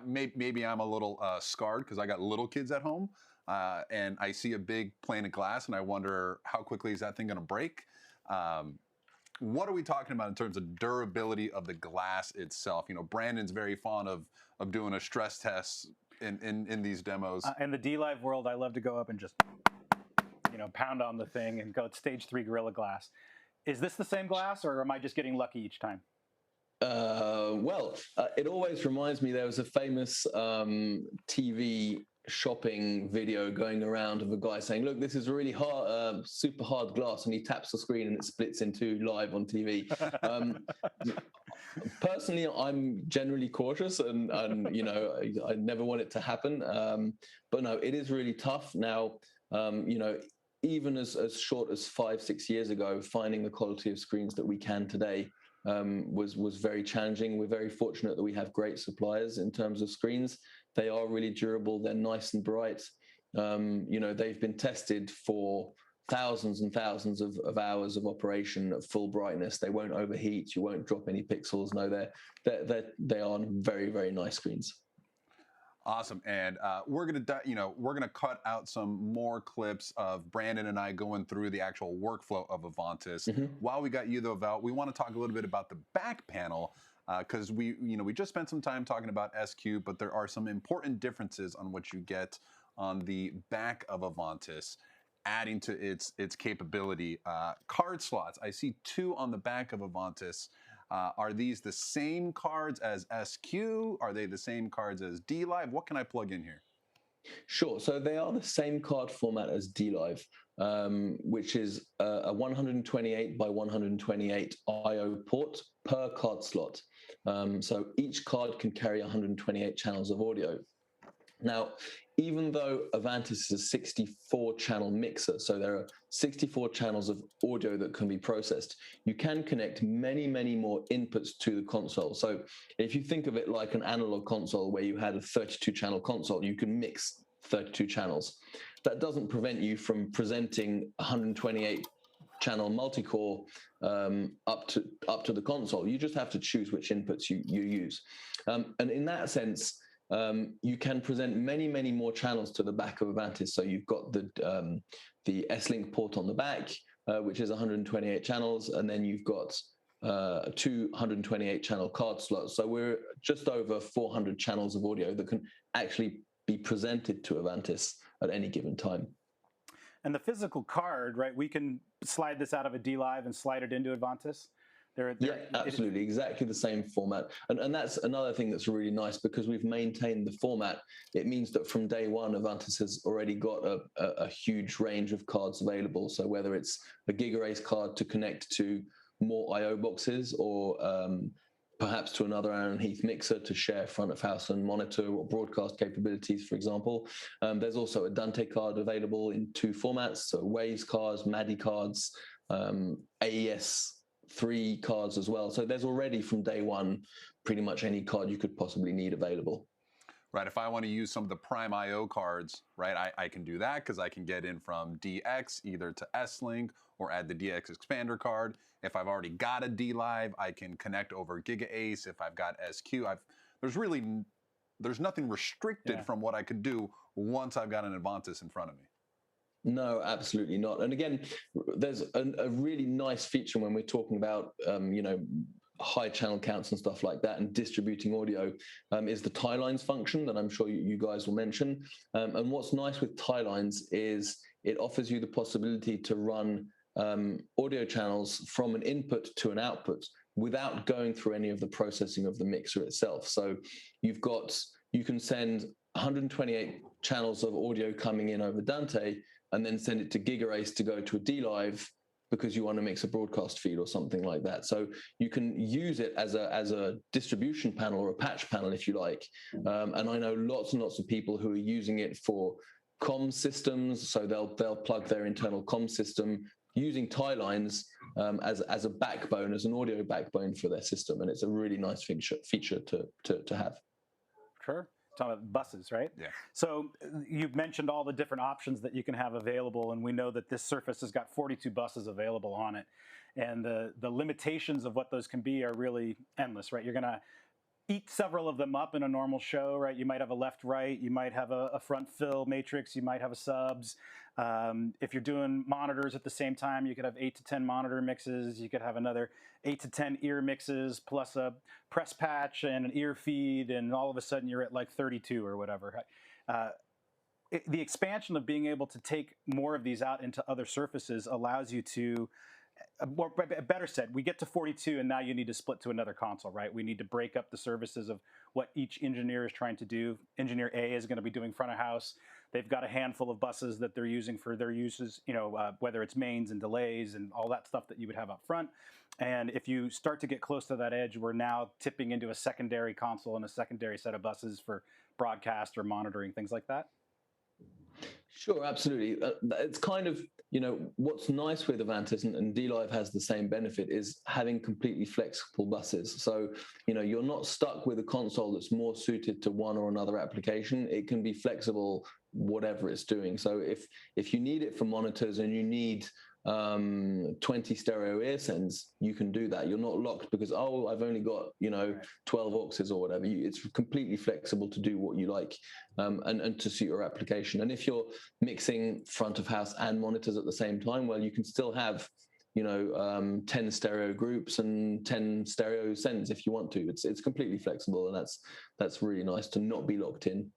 maybe I'm a little scarred because I got little kids at home, and I see a big pane of glass and I wonder how quickly is that thing going to break? What are we talking about in terms of durability of the glass itself? Brandon's very fond of doing a stress test in these demos. In the D-Live world, I love to go up and just, pound on the thing and go stage 3 Gorilla Glass. Is this the same glass, or am I just getting lucky each time? It always reminds me, there was a famous TV shopping video going around of a guy saying, look, this is really hard, super hard glass, and he taps the screen and it splits in two live on TV. Personally, I'm generally cautious and I never want it to happen. But no, it is really tough. Now, even as short as 5-6 years ago, finding the quality of screens that we can today was very challenging. We're very fortunate that we have great suppliers in terms of screens. They are really durable. They're nice and bright. They've been tested for thousands and thousands of hours of operation at full brightness. They won't overheat. You won't drop any pixels. No, they are very, very nice screens. Awesome. And we're gonna cut out some more clips of Brandon and I going through the actual workflow of Aventis. Mm-hmm. While we got you though, Val, we want to talk a little bit about the back panel, because we just spent some time talking about SQ, but there are some important differences on what you get on the back of Aventis, adding to its capability. Card slots, I see 2 on the back of Aventis. Are these the same cards as SQ? Are they the same cards as D-Live? What can I plug in here? Sure. So they are the same card format as D-Live, which is a 128 by 128 I/O port per card slot. So each card can carry 128 channels of audio. Now, even though Aventis is a 64-channel mixer, so there are 64 channels of audio that can be processed, you can connect many, many more inputs to the console. So if you think of it like an analog console where you had a 32-channel console, you can mix 32 channels. That doesn't prevent you from presenting 128-channel multi-core up to the console. You just have to choose which inputs you use. And in that sense, you can present many, many more channels to the back of Aventis. So you've got the S-Link port on the back, which is 128 channels, and then you've got 228 channel card slots. So we're just over 400 channels of audio that can actually be presented to Aventis at any given time. And the physical card, right? We can slide this out of a D-Live and slide it into Aventis. Yeah, absolutely. Exactly the same format. And that's another thing that's really nice, because we've maintained the format. It means that from day one, Aventis has already got a huge range of cards available. So whether it's a GigaRace card to connect to more I/O boxes, or perhaps to another Aaron Heath mixer to share front of house and monitor or broadcast capabilities, for example. There's also a Dante card available in 2 formats. So Waves cards, MADI cards, AES 3 cards as well. So there's already from day one pretty much any card you could possibly need available. right? If I want to use some of the Prime IO cards, right, I can do that because I can get in from DX either to S-Link or add the DX expander card. If I've already got a D-Live, I can connect over GigaAce. If I've got SQ, there's nothing restricted from what I could do once I've got an Aventis in front of me. No, absolutely not. And again, there's a really nice feature when we're talking about, high channel counts and stuff like that and distributing audio is the tie lines function that I'm sure you guys will mention. And what's nice with tie lines is it offers you the possibility to run audio channels from an input to an output without going through any of the processing of the mixer itself. So you can send 128 channels of audio coming in over Dante and then send it to GigaAce to go to a D-Live because you want to mix a broadcast feed or something like that. So you can use it as a distribution panel or a patch panel, if you like. And I know lots and lots of people who are using it for comm systems. So they'll plug their internal comm system using tie lines as a backbone, as an audio backbone for their system. And it's a really nice feature to have. Sure. Talking about buses, right? Yeah. So you've mentioned all the different options that you can have available, and we know that this Surface has got 42 buses available on it. And the limitations of what those can be are really endless, right? You're going to eat several of them up in a normal show, right? You might have a left-right, you might have a front fill matrix, you might have a subs. If you're doing monitors at the same time, you could have 8 to 10 monitor mixes. You could have another 8 to 10 ear mixes plus a press patch and an ear feed, and all of a sudden you're at like 32 or whatever. The expansion of being able to take more of these out into other surfaces allows you to, better said, we get to 42 and now you need to split to another console, right? We need to break up the services of what each engineer is trying to do. Engineer A is going to be doing front of house. They've got a handful of buses that they're using for their uses, whether it's mains and delays and all that stuff that you would have up front. And if you start to get close to that edge, we're now tipping into a secondary console and a secondary set of buses for broadcast or monitoring, things like that. Sure, absolutely. It's kind of, what's nice with Aventis, and D-Live has the same benefit, is having completely flexible buses. So, you're not stuck with a console that's more suited to one or another application. It can be flexible, whatever it's doing. So if you need it for monitors and you need 20 stereo ear sends, you can do that. You're not locked because, I've only got 12 auxes or whatever. It's completely flexible to do what you like and to suit your application. And if you're mixing front of house and monitors at the same time, well, you can still have 10 stereo groups and 10 stereo sends if you want to. It's completely flexible, and that's really nice to not be locked in.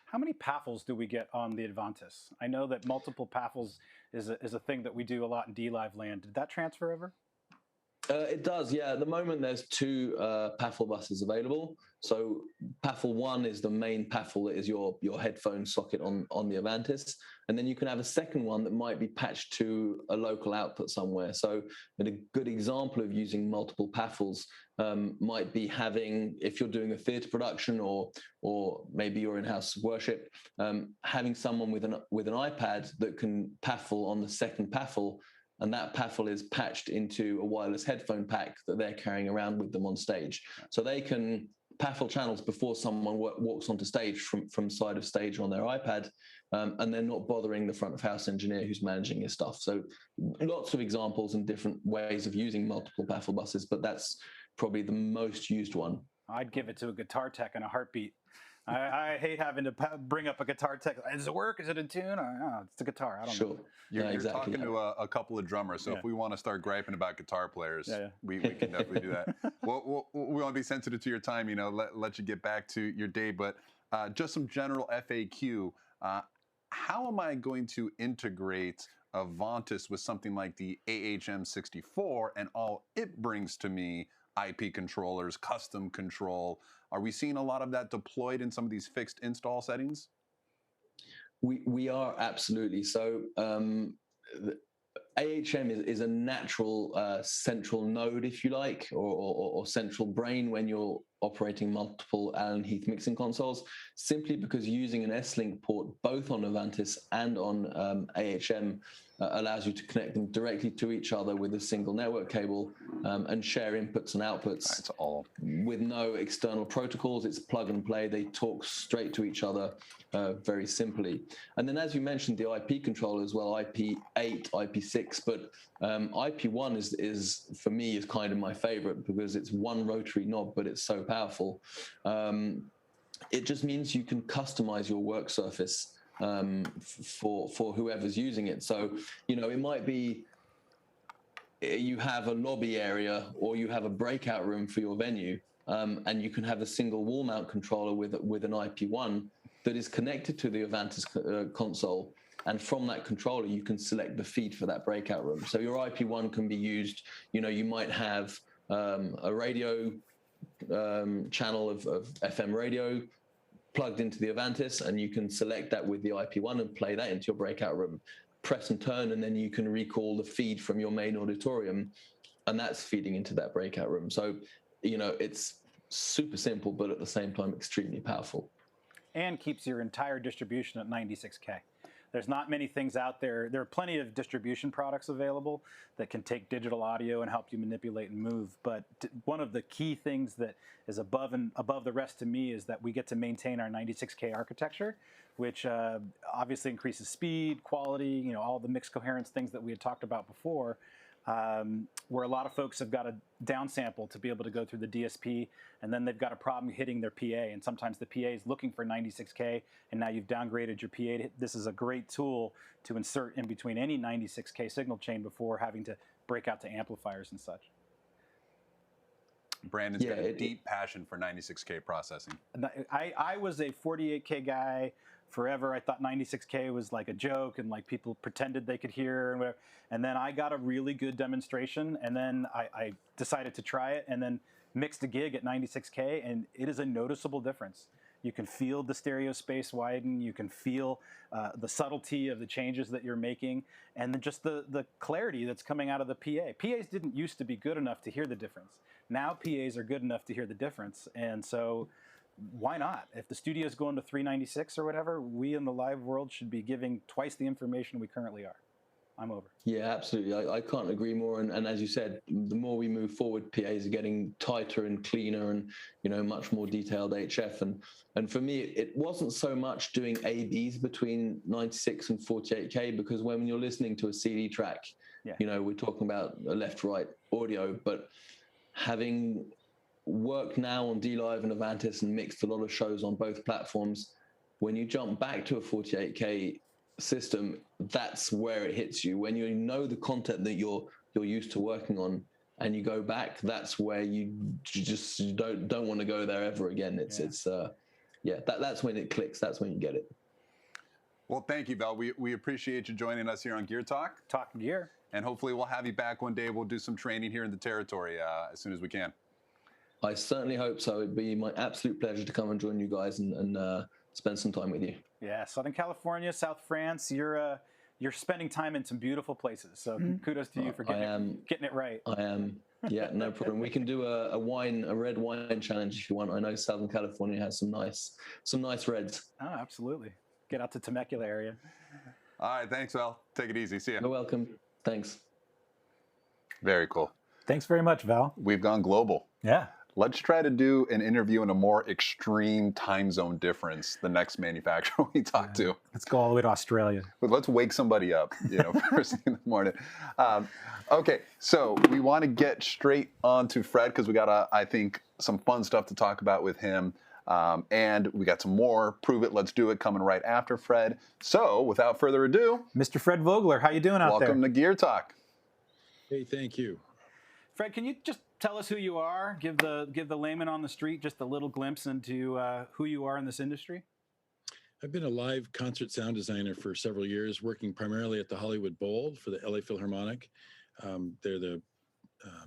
How many paffles do we get on the Aventis? I know that multiple paffles is a thing that we do a lot in D-Live land. Did that transfer over? It does, yeah. At the moment, there's 2 Baffle buses available. So Baffle 1 is the main Baffle that is your headphone socket on the Aventis. And then you can have a second one that might be patched to a local output somewhere. So a good example of using multiple Baffles might be having, if you're doing a theatre production or maybe you're in-house worship, having someone with an iPad that can Baffle on the second Baffle, and that Baffle is patched into a wireless headphone pack that they're carrying around with them on stage. So they can Baffle channels before someone walks onto stage from side of stage on their iPad, and they're not bothering the front of house engineer who's managing his stuff. So lots of examples and different ways of using multiple Baffle buses, but that's probably the most used one. I'd give it to a guitar tech in a heartbeat. I hate having to bring up a guitar tech. Does it work? Is it in tune? It's the guitar. I don't know. You're exactly. talking to a couple of drummers, so if we want to start griping about guitar players, we can definitely do that. We want to be sensitive to your time, let you get back to your day, but just some general FAQ. How am I going to integrate Aventis with something like the AHM64 and all it brings to me? IP controllers, custom control. Are we seeing a lot of that deployed in some of these fixed install settings? We are, absolutely. So AHM is a natural central node, if you like, or central brain when you're operating multiple Allen Heath mixing consoles, simply because using an S-Link port both on Aventis and on AHM allows you to connect them directly to each other with a single network cable and share inputs and outputs. That's all. With no external protocols. It's plug and play. They talk straight to each other very simply. And then, as you mentioned, the IP controller as well, IP8, IP6, but IP1 is for me is kind of my favorite because it's one rotary knob, but it's so powerful. It just means you can customize your work surface for whoever's using it. So, you know, it might be you have a lobby area or you have a breakout room for your venue, and you can have a single wall mount controller with an IP1 that is connected to the Aventis console. And from that controller, you can select the feed for that breakout room. So your IP1 can be used, you know, you might have a radio channel of FM radio plugged into the Aventis, and you can select that with the IP1 and play that into your breakout room. Press and turn, and then you can recall the feed from your main auditorium, and that's feeding into that breakout room. So, you know, it's super simple, but at the same time, extremely powerful. And keeps your entire distribution at 96K. There's not many things out there. There are plenty of distribution products available that can take digital audio and help you manipulate and move. But one of the key things that is above the rest to me is that we get to maintain our 96K architecture, which obviously increases speed, quality, you know, all the mixed coherence things that we had talked about before, where a lot of folks have got to downsample to be able to go through the DSP, and then they've got a problem hitting their PA, and sometimes the PA is looking for 96K, and now you've downgraded your PA. This is a great tool to insert in between any 96K signal chain before having to break out to amplifiers and such. Brandon's got a deep passion for 96K processing. I was a 48K guy forever. I thought 96K was like a joke, and like people pretended they could hear and whatever. And then I got a really good demonstration, and then I decided to try it, and then mixed a gig at 96K, and it is a noticeable difference. You can feel the stereo space widen. You can feel the subtlety of the changes that you're making, and then just the clarity that's coming out of the PA. PAs didn't used to be good enough to hear the difference. Now PAs are good enough to hear the difference, and so why not? If the studio's going to 396 or whatever, we in the live world should be giving twice the information we currently are. I'm over. Yeah, absolutely. I can't agree more. And as you said, the more we move forward, PAs are getting tighter and cleaner and, you know, much more detailed HF. And for me, it wasn't so much doing ABs between 96 and 48K, because when you're listening to a CD track, you know, we're talking about a left-right audio, but having worked now on D-Live and Aventis and mixed a lot of shows on both platforms, when you jump back to a 48K system, that's where it hits you. When you know the content that you're used to working on, and you go back, that's where you just don't want to go there ever again. That's when it clicks. That's when you get it. Well, thank you, Val. We appreciate you joining us here on Gear Talk. Talking Gear. And hopefully we'll have you back one day. We'll do some training here in the territory as soon as we can. I certainly hope so. It'd be my absolute pleasure to come and join you guys and spend some time with you. Yeah, Southern California, South France. You're spending time in some beautiful places. So kudos to you for getting it right. I am. Yeah, no problem. We can do a red wine challenge if you want. I know Southern California has some nice reds. Oh, absolutely. Get out to Temecula area. All right, thanks, Val. Take it easy. See ya. You're welcome. Thanks. Very cool. Thanks very much, Val. We've gone global. Yeah. Let's try to do an interview in a more extreme time zone difference the next manufacturer we talk to. Let's go all the way to Australia. But let's wake somebody up, you know, first thing in the morning. Okay, so we want to get straight on to Fred because we got, I think, some fun stuff to talk about with him. And we got some more Prove It, Let's Do It coming right after Fred. So without further ado, Mr. Fred Vogler, how you doing out there? Welcome to Gear Talk. Hey, thank you. Fred, can you just tell us who you are? Give the layman on the street just a little glimpse into who you are in this industry. I've been a live concert sound designer for several years, working primarily at the Hollywood Bowl for the LA Philharmonic. They're the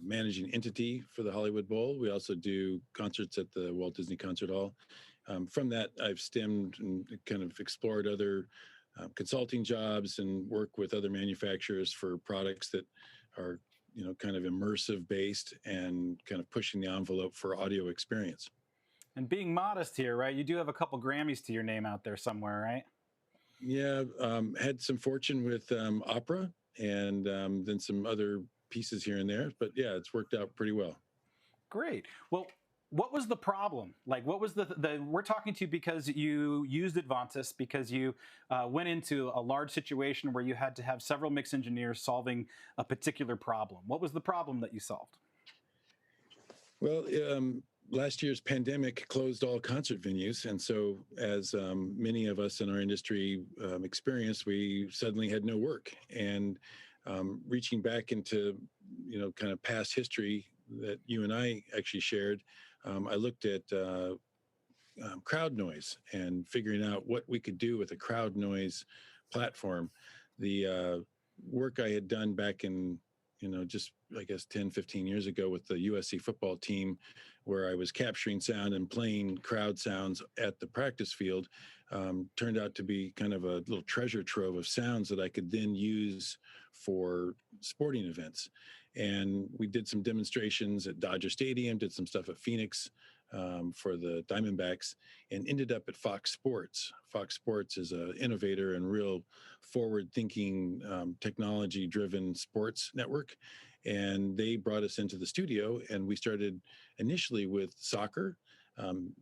managing entity for the Hollywood Bowl. We also do concerts at the Walt Disney Concert Hall. From that, I've stemmed and kind of explored other consulting jobs and work with other manufacturers for products that are, you know, kind of immersive based and kind of pushing the envelope for audio experience. And being modest here, right? You do have a couple Grammys to your name out there somewhere, right? Yeah, had some fortune with opera and then some other pieces here and there. But yeah, it's worked out pretty well. Great. Well, what was the problem? Like, what was the we're talking to you because you used Aventis, because you went into a large situation where you had to have several mix engineers solving a particular problem. What was the problem that you solved? Well, last year's pandemic closed all concert venues. And so as many of us in our industry experienced, we suddenly had no work. And reaching back into, kind of past history that you and I actually shared, I looked at crowd noise and figuring out what we could do with a crowd noise platform. The work I had done back in, just I guess 10, 15 years ago with the USC football team, where I was capturing sound and playing crowd sounds at the practice field, turned out to be kind of a little treasure trove of sounds that I could then use for sporting events. And we did some demonstrations at Dodger Stadium, did some stuff at Phoenix for the Diamondbacks, and ended up at Fox Sports. Fox Sports is an innovator and real forward-thinking, technology-driven sports network. And they brought us into the studio, and we started initially with soccer,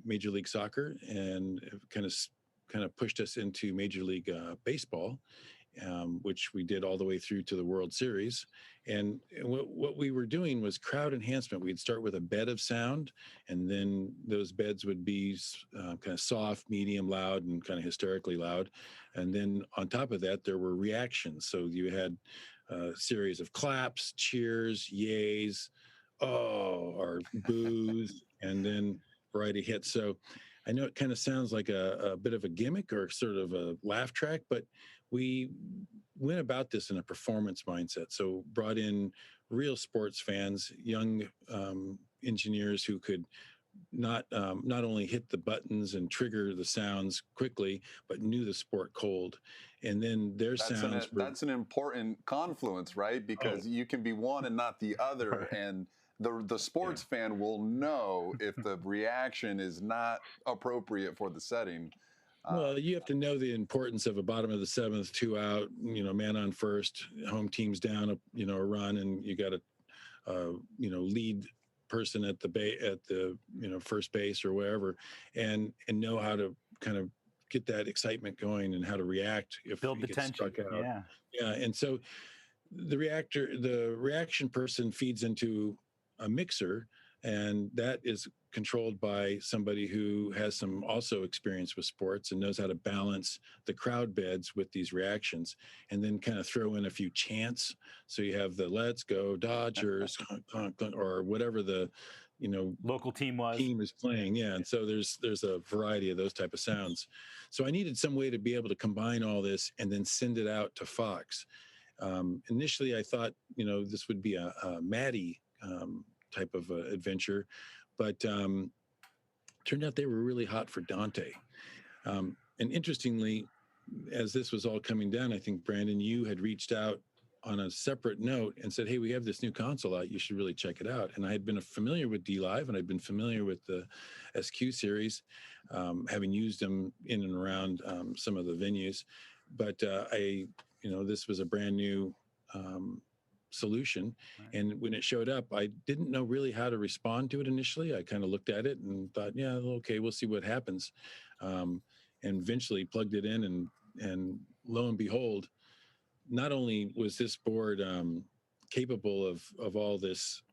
Major League Soccer, and it kind of pushed us into Major League Baseball, which we did all the way through to the World Series. And what we were doing was crowd enhancement. We'd start with a bed of sound, and then those beds would be kind of soft, medium, loud, and kind of hysterically loud. And then on top of that, there were reactions. So you had a series of claps, cheers, yays, oh, or boos, and then variety hits. So I know it kind of sounds like a bit of a gimmick or sort of a laugh track, but we went about this in a performance mindset. So brought in real sports fans, young engineers who could not only hit the buttons and trigger the sounds quickly, but knew the sport cold. And then their sounds. That's an important confluence, right? Because you can be one and not the other, and the sports fan will know if the reaction is not appropriate for the setting. Well, you have to know the importance of a bottom of the seventh, 2 out, man on first, home team's down, a run, and you got a, lead person at the first base or wherever, and know how to kind of get that excitement going and how to react if build you the get tension. struck out. Yeah, and so the reaction person feeds into a mixer, and that is controlled by somebody who has some also experience with sports and knows how to balance the crowd beds with these reactions, and then kind of throw in a few chants. So you have the "Let's Go Dodgers" or whatever the local team is playing. Yeah, and so there's a variety of those type of sounds. So I needed some way to be able to combine all this and then send it out to Fox. Initially, I thought this would be a Maddie type of adventure, but turned out they were really hot for Dante. And interestingly, as this was all coming down, I think, Brandon, you had reached out on a separate note and said, hey, we have this new console out. You should really check it out. And I had been familiar with D-Live, and I'd been familiar with the SQ series, having used them in and around some of the venues. But this was a brand new solution. Right. And when it showed up, I didn't know really how to respond to it initially. I kind of looked at it and thought, yeah, okay, we'll see what happens. And eventually plugged it in, and lo and behold, not only was this board capable of all this,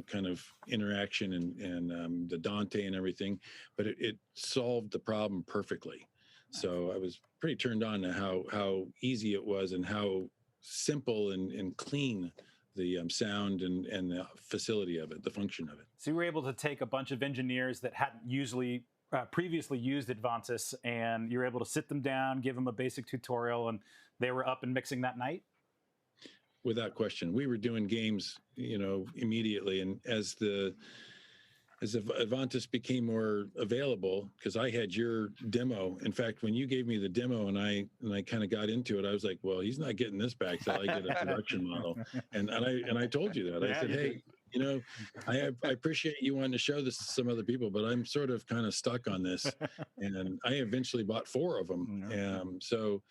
kind of interaction and the Dante and everything, but it solved the problem perfectly. Nice. So I was pretty turned on to how easy it was and how simple and clean the sound and the facility of it, the function of it. So you were able to take a bunch of engineers that hadn't previously used Aventis, and you're able to sit them down, give them a basic tutorial, and they were up and mixing that night? Without question. We were doing games, immediately. And as Aventis became more available, because I had your demo. In fact, when you gave me the demo and I kind of got into it, I was like, well, he's not getting this back till I get a production model. And I told you that. I said, hey, I appreciate you wanting to show this to some other people, but I'm sort of kind of stuck on this, and I eventually bought 4 of them. So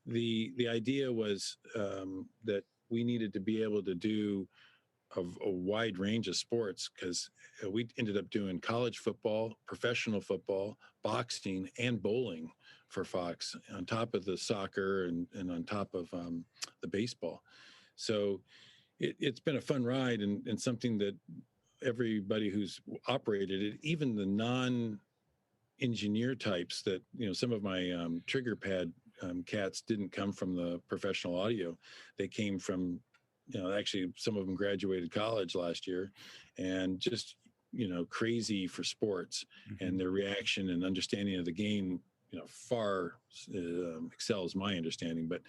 the idea was that we needed to be able to do a wide range of sports, because we ended up doing college football, professional football, boxing, and bowling for Fox, on top of the soccer and on top of the baseball. So it's been a fun ride, and something that everybody who's operated it, even the non-engineer types that, some of my trigger pad cats didn't come from the professional audio. They came from, actually some of them graduated college last year, and just, crazy for sports, and their reaction and understanding of the game, far excels my understanding. But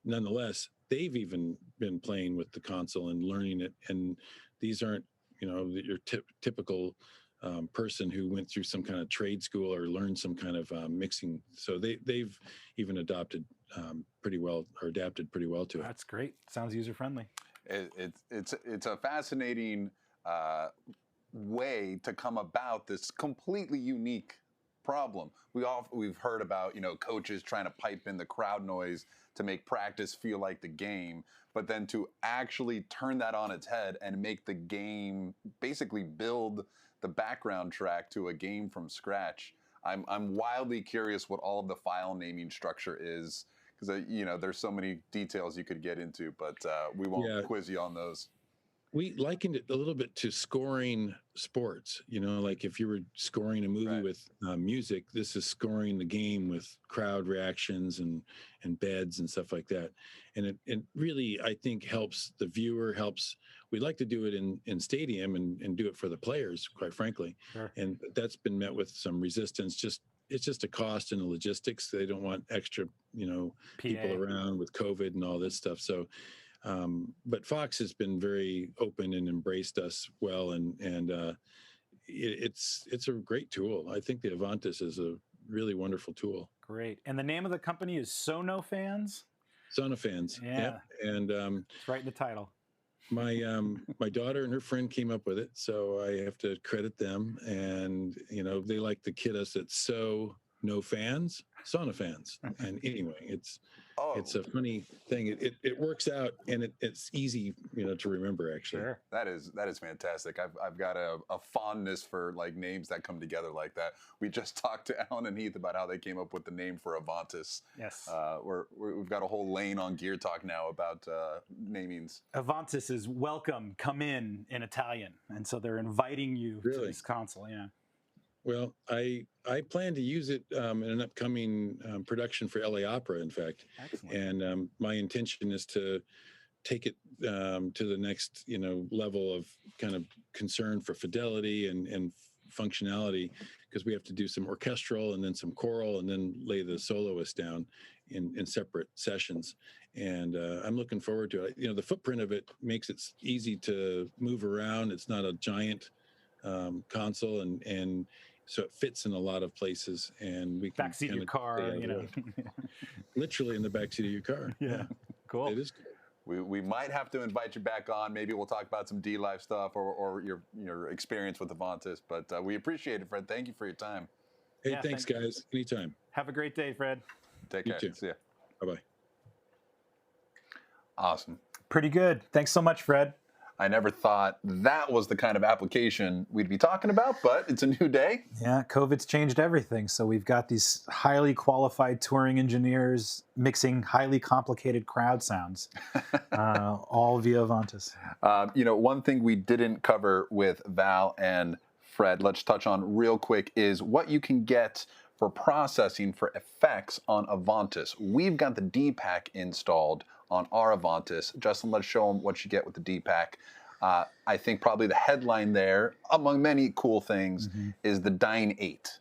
nonetheless, they've even been playing with the console and learning it. And these aren't, your typical person who went through some kind of trade school or learned some kind of mixing. So they've even adopted pretty well, or adapted pretty well to it. That's great. Sounds user friendly. It's a fascinating way to come about this completely unique problem. We've heard about, coaches trying to pipe in the crowd noise to make practice feel like the game, but then to actually turn that on its head and make the game, basically build the background track to a game from scratch. I'm wildly curious what all of the file naming structure is, because there's so many details you could get into, but we won't quiz you on those. We likened it a little bit to scoring sports, like if you were scoring a movie with music, this is scoring the game with crowd reactions and beds and stuff like that. And it really, I think, helps the viewer, we'd like to do it in stadium and do it for the players, quite frankly. Sure. And that's been met with some resistance. It's just a cost and a logistics. They don't want extra, people around with COVID and all this stuff. So, but Fox has been very open and embraced us well, and it's a great tool. I think the Aventis is a really wonderful tool. Great. And the name of the company is Sonofans? Sonofans. Yeah. Yep. And it's right in the title. My daughter and her friend came up with it, so I have to credit them. And they like to kid us at no fans, Sonofans. And anyway, it's a funny thing. It works out, and it's easy, to remember, actually. Sure. That is fantastic. I've got a fondness for like names that come together like that. We just talked to Alan and Heath about how they came up with the name for Aventis. Yes. We've got a whole lane on Geer Talk now about namings. Aventis is welcome, come in Italian, and so they're inviting you to this console. Yeah. Well, I plan to use it in an upcoming production for LA Opera, in fact. Excellent. And my intention is to take it to the next, level of kind of concern for fidelity and functionality, because we have to do some orchestral and then some choral and then lay the soloist down in separate sessions. And I'm looking forward to it. The footprint of it makes it easy to move around. It's not a giant console, and so it fits in a lot of places, and we can backseat of your car, literally in the backseat of your car. Yeah, cool. It is cool. We might have to invite you back on. Maybe we'll talk about some D-Live stuff or your experience with Aventis. But we appreciate it, Fred. Thank you for your time. Hey, thanks, guys. Anytime. Have a great day, Fred. Take care. You too. See ya. Bye-bye. Awesome. Pretty good. Thanks so much, Fred. I never thought that was the kind of application we'd be talking about, but it's a new day. Yeah, COVID's changed everything. So we've got these highly qualified touring engineers mixing highly complicated crowd sounds, all via Aventis. One thing we didn't cover with Val and Fred, let's touch on real quick, is what you can get for processing for effects on Aventis. We've got the D-Pack installed on our Aventis. Justin, let's show them what you get with the D-Pack. I think probably the headline there, among many cool things, is the Dyne 8.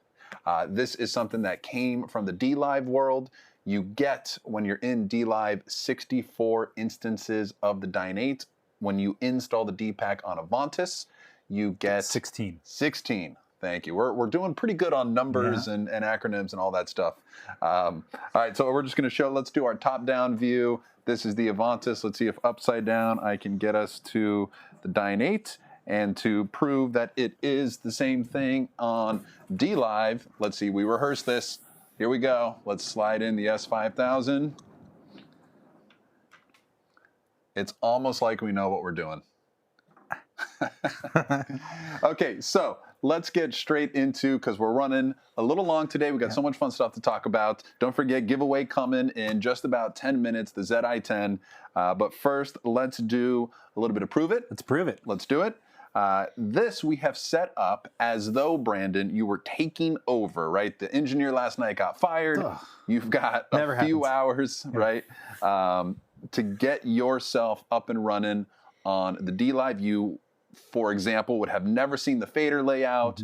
This is something that came from the D-Live world. You get, when you're in D-Live, 64 instances of the Dyne 8. When you install the D-Pack on Aventis, you get 16. 16. Thank you. We're doing pretty good on numbers and acronyms and all that stuff. All right, so we're just going to show, let's do our top-down view. This is the Aventis. Let's see if upside down I can get us to the Dyne 8. And to prove that it is the same thing on D-Live, let's see, we rehearsed this. Here we go. Let's slide in the S5000. It's almost like we know what we're doing. Okay, so let's get straight into, because we're running a little long today. We've got so much fun stuff to talk about. Don't forget, giveaway coming in just about 10 minutes, the ZI-10. But first, let's do a little bit of Prove It. Let's prove it. Let's do it. This we have set up as though, Brandon, you were taking over, right? The engineer last night got fired. Ugh. You've got a few hours, right, to get yourself up and running on the D-Live. You, for example, would have never seen the fader layout,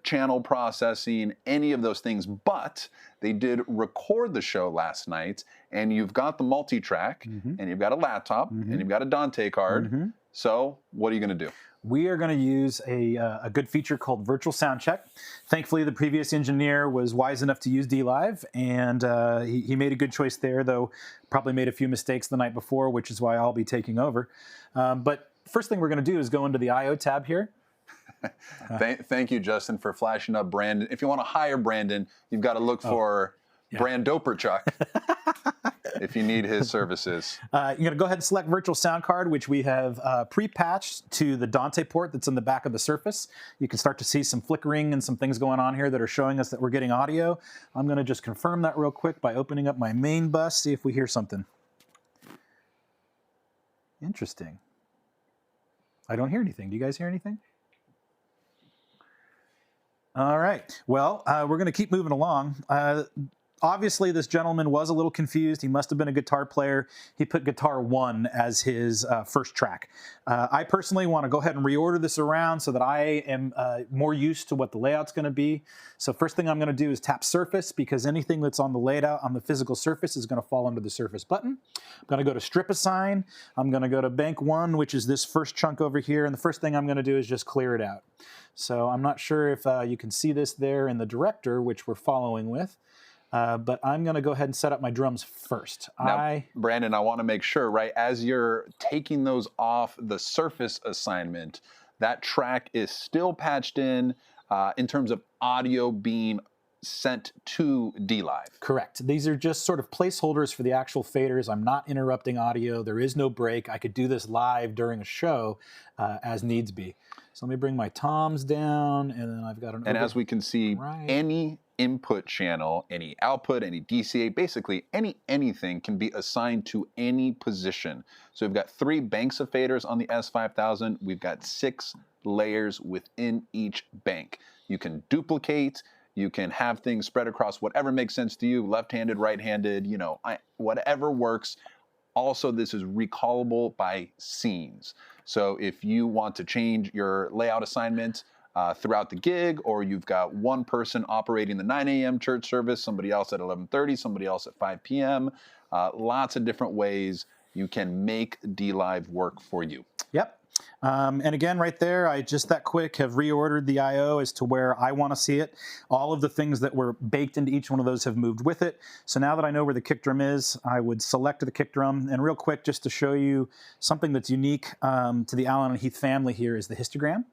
channel processing, any of those things, but they did record the show last night, and you've got the multi-track, and you've got a laptop, and you've got a Dante card. So what are you going to do? We are going to use a good feature called Virtual Sound Check. Thankfully, the previous engineer was wise enough to use D-Live, and he made a good choice there, though probably made a few mistakes the night before, which is why I'll be taking over. But first thing we're going to do is go into the I/O tab here. Thank you, Justin, for flashing up Brandon. If you want to hire Brandon, you've got to look for Brandoper Chuck if you need his services. You're going to go ahead and select Virtual Sound Card, which we have pre-patched to the Dante port that's in the back of the Surface. You can start to see some flickering and some things going on here that are showing us that we're getting audio. I'm going to just confirm that real quick by opening up my main bus, see if we hear something. Interesting. I don't hear anything. Do you guys hear anything? All right. Well, we're going to keep moving along. Obviously, this gentleman was a little confused. He must have been a guitar player. He put guitar 1 as his first track. I personally want to go ahead and reorder this around so that I am more used to what the layout's going to be. So first thing I'm going to do is tap Surface, because anything that's on the layout on the physical surface is going to fall under the Surface button. I'm going to go to Strip Assign. I'm going to go to Bank 1, which is this first chunk over here. And the first thing I'm going to do is just clear it out. So I'm not sure if you can see this there in the director, which we're following with. But I'm going to go ahead and set up my drums first. Now, Brandon, I want to make sure, right, as you're taking those off the Surface assignment, that track is still patched in terms of audio being sent to D-Live. Correct. These are just sort of placeholders for the actual faders. I'm not interrupting audio. There is no break. I could do this live during a show as needs be. So let me bring my toms down, and then I've got an... And as we can see, any input channel, any output, any DCA, basically anything can be assigned to any position. So we've got 3 banks of faders on the S5000. We've got 6 layers within each bank. You can duplicate. You can have things spread across whatever makes sense to you, left-handed, right-handed, you know, whatever works. Also, this is recallable by scenes. So if you want to change your layout assignment throughout the gig, or you've got one person operating the 9 a.m. church service, somebody else at 11:30, somebody else at 5 p.m., lots of different ways you can make D-Live work for you. Yep. And again, right there, I just that quick have reordered the I/O as to where I want to see it. All of the things that were baked into each one of those have moved with it. So now that I know where the kick drum is, I would select the kick drum. And real quick, just to show you something that's unique to the Allen and Heath family here is the histogram.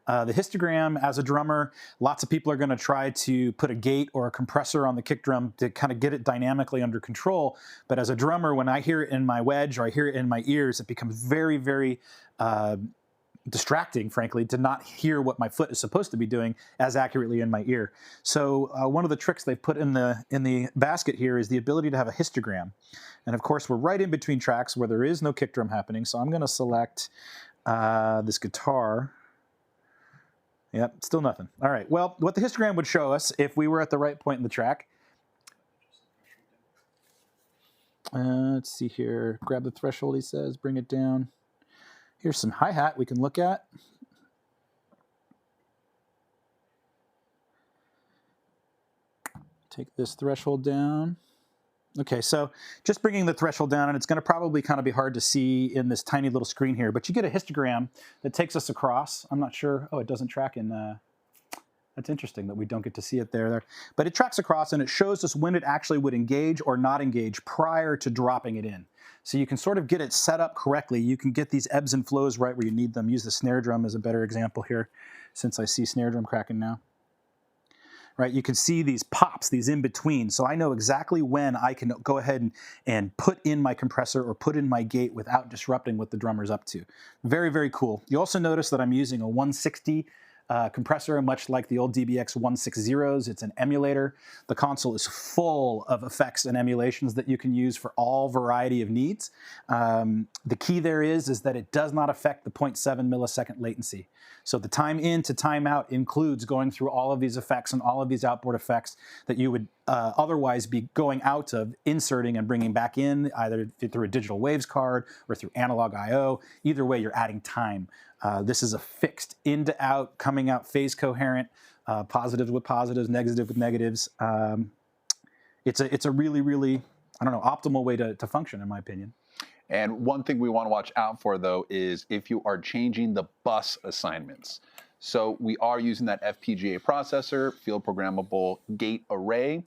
The histogram, as a drummer, lots of people are going to try to put a gate or a compressor on the kick drum to kind of get it dynamically under control. But as a drummer, when I hear it in my wedge or I hear it in my ears, it becomes very, very distracting, frankly, to not hear what my foot is supposed to be doing as accurately in my ear. So one of the tricks they've put in the basket here is the ability to have a histogram. And of course, we're right in between tracks where there is no kick drum happening. So I'm going to select this guitar. Yep, still nothing. All right, well, what the histogram would show us if we were at the right point in the track. Let's see here. Grab the threshold, he says, bring it down. Here's some hi-hat we can look at. Take this threshold down. Okay, so just bringing the threshold down, and it's going to probably kind of be hard to see in this tiny little screen here, but you get a histogram that takes us across. I'm not sure. Oh, it doesn't track in... That's interesting that we don't get to see it there. But it tracks across and it shows us when it actually would engage or not engage prior to dropping it in. So you can sort of get it set up correctly. You can get these ebbs and flows right where you need them. Use the snare drum as a better example here, since I see snare drum cracking now. Right, you can see these pops, these in between. So I know exactly when I can go ahead and put in my compressor or put in my gate without disrupting what the drummer's up to. Very, very cool. You also notice that I'm using a 160 compressor, much like the old DBX 160s. It's an emulator. The console is full of effects and emulations that you can use for all variety of needs. The key there is that it does not affect the 0.7 millisecond latency. So the time in to time out includes going through all of these effects and all of these outboard effects that you would otherwise be going out of, inserting and bringing back in, either through a digital waves card or through analog I/O. Either way, you're adding time. This is a fixed in to out, coming out phase coherent, positives with positives, negatives with negatives. It's a really, really, I don't know, optimal way to function, in my opinion. And one thing we want to watch out for, though, is if you are changing the bus assignments. So we are using that FPGA processor, field programmable gate array.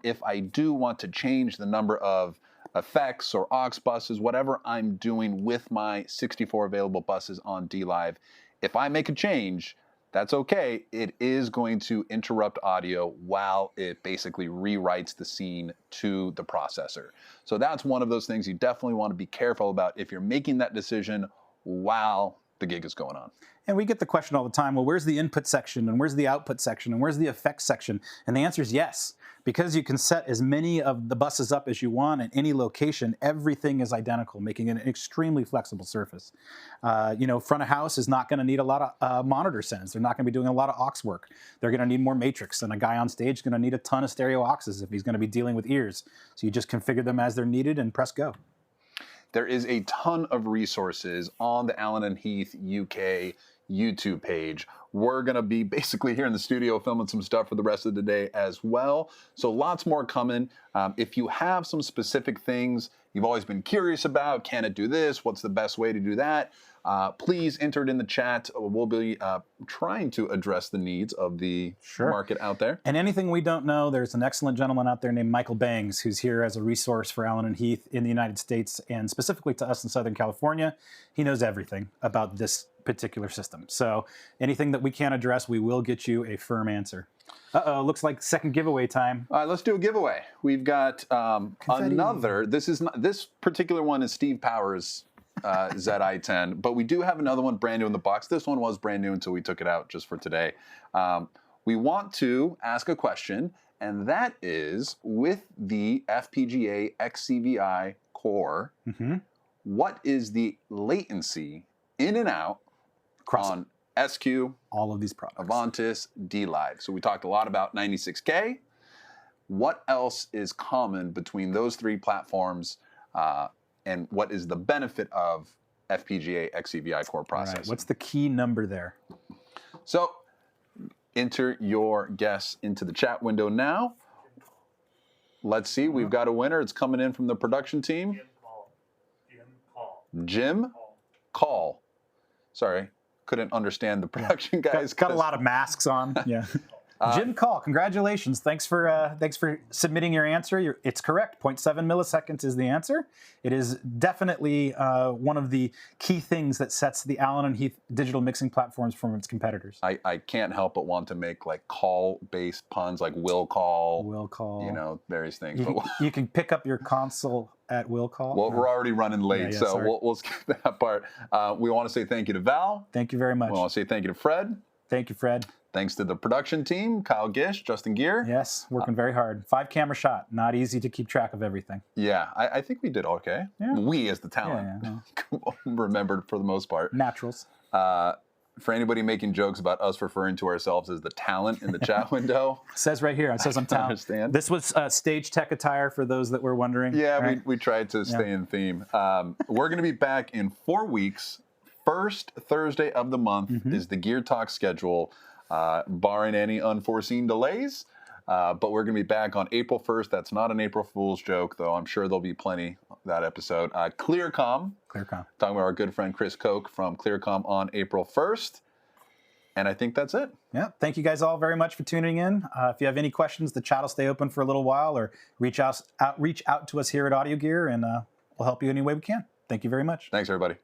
If I do want to change the number of effects or aux buses, whatever I'm doing with my 64 available buses on DLive, if I make a change, that's okay. It is going to interrupt audio while it basically rewrites the scene to the processor. So that's one of those things you definitely want to be careful about if you're making that decision while the gig is going on. And we get the question all the time, well, where's the input section and where's the output section and where's the effects section? And the answer is yes. Because you can set as many of the buses up as you want at any location, everything is identical, making it an extremely flexible surface. Front of house is not going to need a lot of monitor sends. They're not going to be doing a lot of aux work. They're going to need more matrix, and a guy on stage is going to need a ton of stereo auxes if he's going to be dealing with ears. So you just configure them as they're needed and press go. There is a ton of resources on the Allen and Heath UK YouTube page. We're going to be basically here in the studio filming some stuff for the rest of the day as well. So lots more coming. If you have some specific things you've always been curious about, can it do this? What's the best way to do that? Please enter it in the chat. We'll be trying to address the needs of the market out there. And anything we don't know, there's an excellent gentleman out there named Michael Bangs, who's here as a resource for Allen and Heath in the United States, and specifically to us in Southern California. He knows everything about this particular system. So anything that we can't address, we will get you a firm answer. Uh-oh, looks like second giveaway time. All right, let's do a giveaway. We've got another. This particular one is Steve Powers' ZI-10, but we do have another one brand new in the box. This one was brand new until we took it out just for today. We want to ask a question, and that is, with the FPGA XCVI core, what is the latency in and out on SQ, all of these products, Aventis, DLive? So we talked a lot about 96K. What else is common between those three platforms, and what is the benefit of FPGA XCVI core processing? Right. What's the key number there? So enter your guess into the chat window now. Let's see. We've got a winner. It's coming in from the production team. Jim Call. Sorry, couldn't understand the production guys. Got a lot of masks on. Yeah. Jim Call, congratulations. Thanks for submitting your answer. It's correct. 0.7 milliseconds is the answer. It is definitely one of the key things that sets the Allen and Heath digital mixing platforms from its competitors. I can't help but want to make like call-based puns, like will call, various things. You can pick up your console at will call. Well, we're already running late, so we'll skip that part. We want to say thank you to Val. Thank you very much. We want to say thank you to Fred. Thank you, Fred. Thanks to the production team, Kyle Gish, Justin Geer. Yes, working very hard. 5-camera shot, not easy to keep track of everything. Yeah, I think we did okay. Yeah. We, as the talent, remembered for the most part. Naturals. For anybody making jokes about us referring to ourselves as the talent in the chat window. It says right here, it says I'm talent. Understand. This was stage tech attire for those that were wondering. Yeah, right? we tried to stay in theme. We're going to be back in 4 weeks. First Thursday of the month is the Gear Talk schedule, barring any unforeseen delays. But we're going to be back on April 1st. That's not an April Fool's joke, though. I'm sure there'll be plenty that episode. Clearcom. Talking about our good friend Chris Koch from Clearcom on April 1st. And I think that's it. Yeah, thank you guys all very much for tuning in. If you have any questions, the chat will stay open for a little while, or reach out to us here at Audio Gear, and we'll help you any way we can. Thank you very much. Thanks, everybody.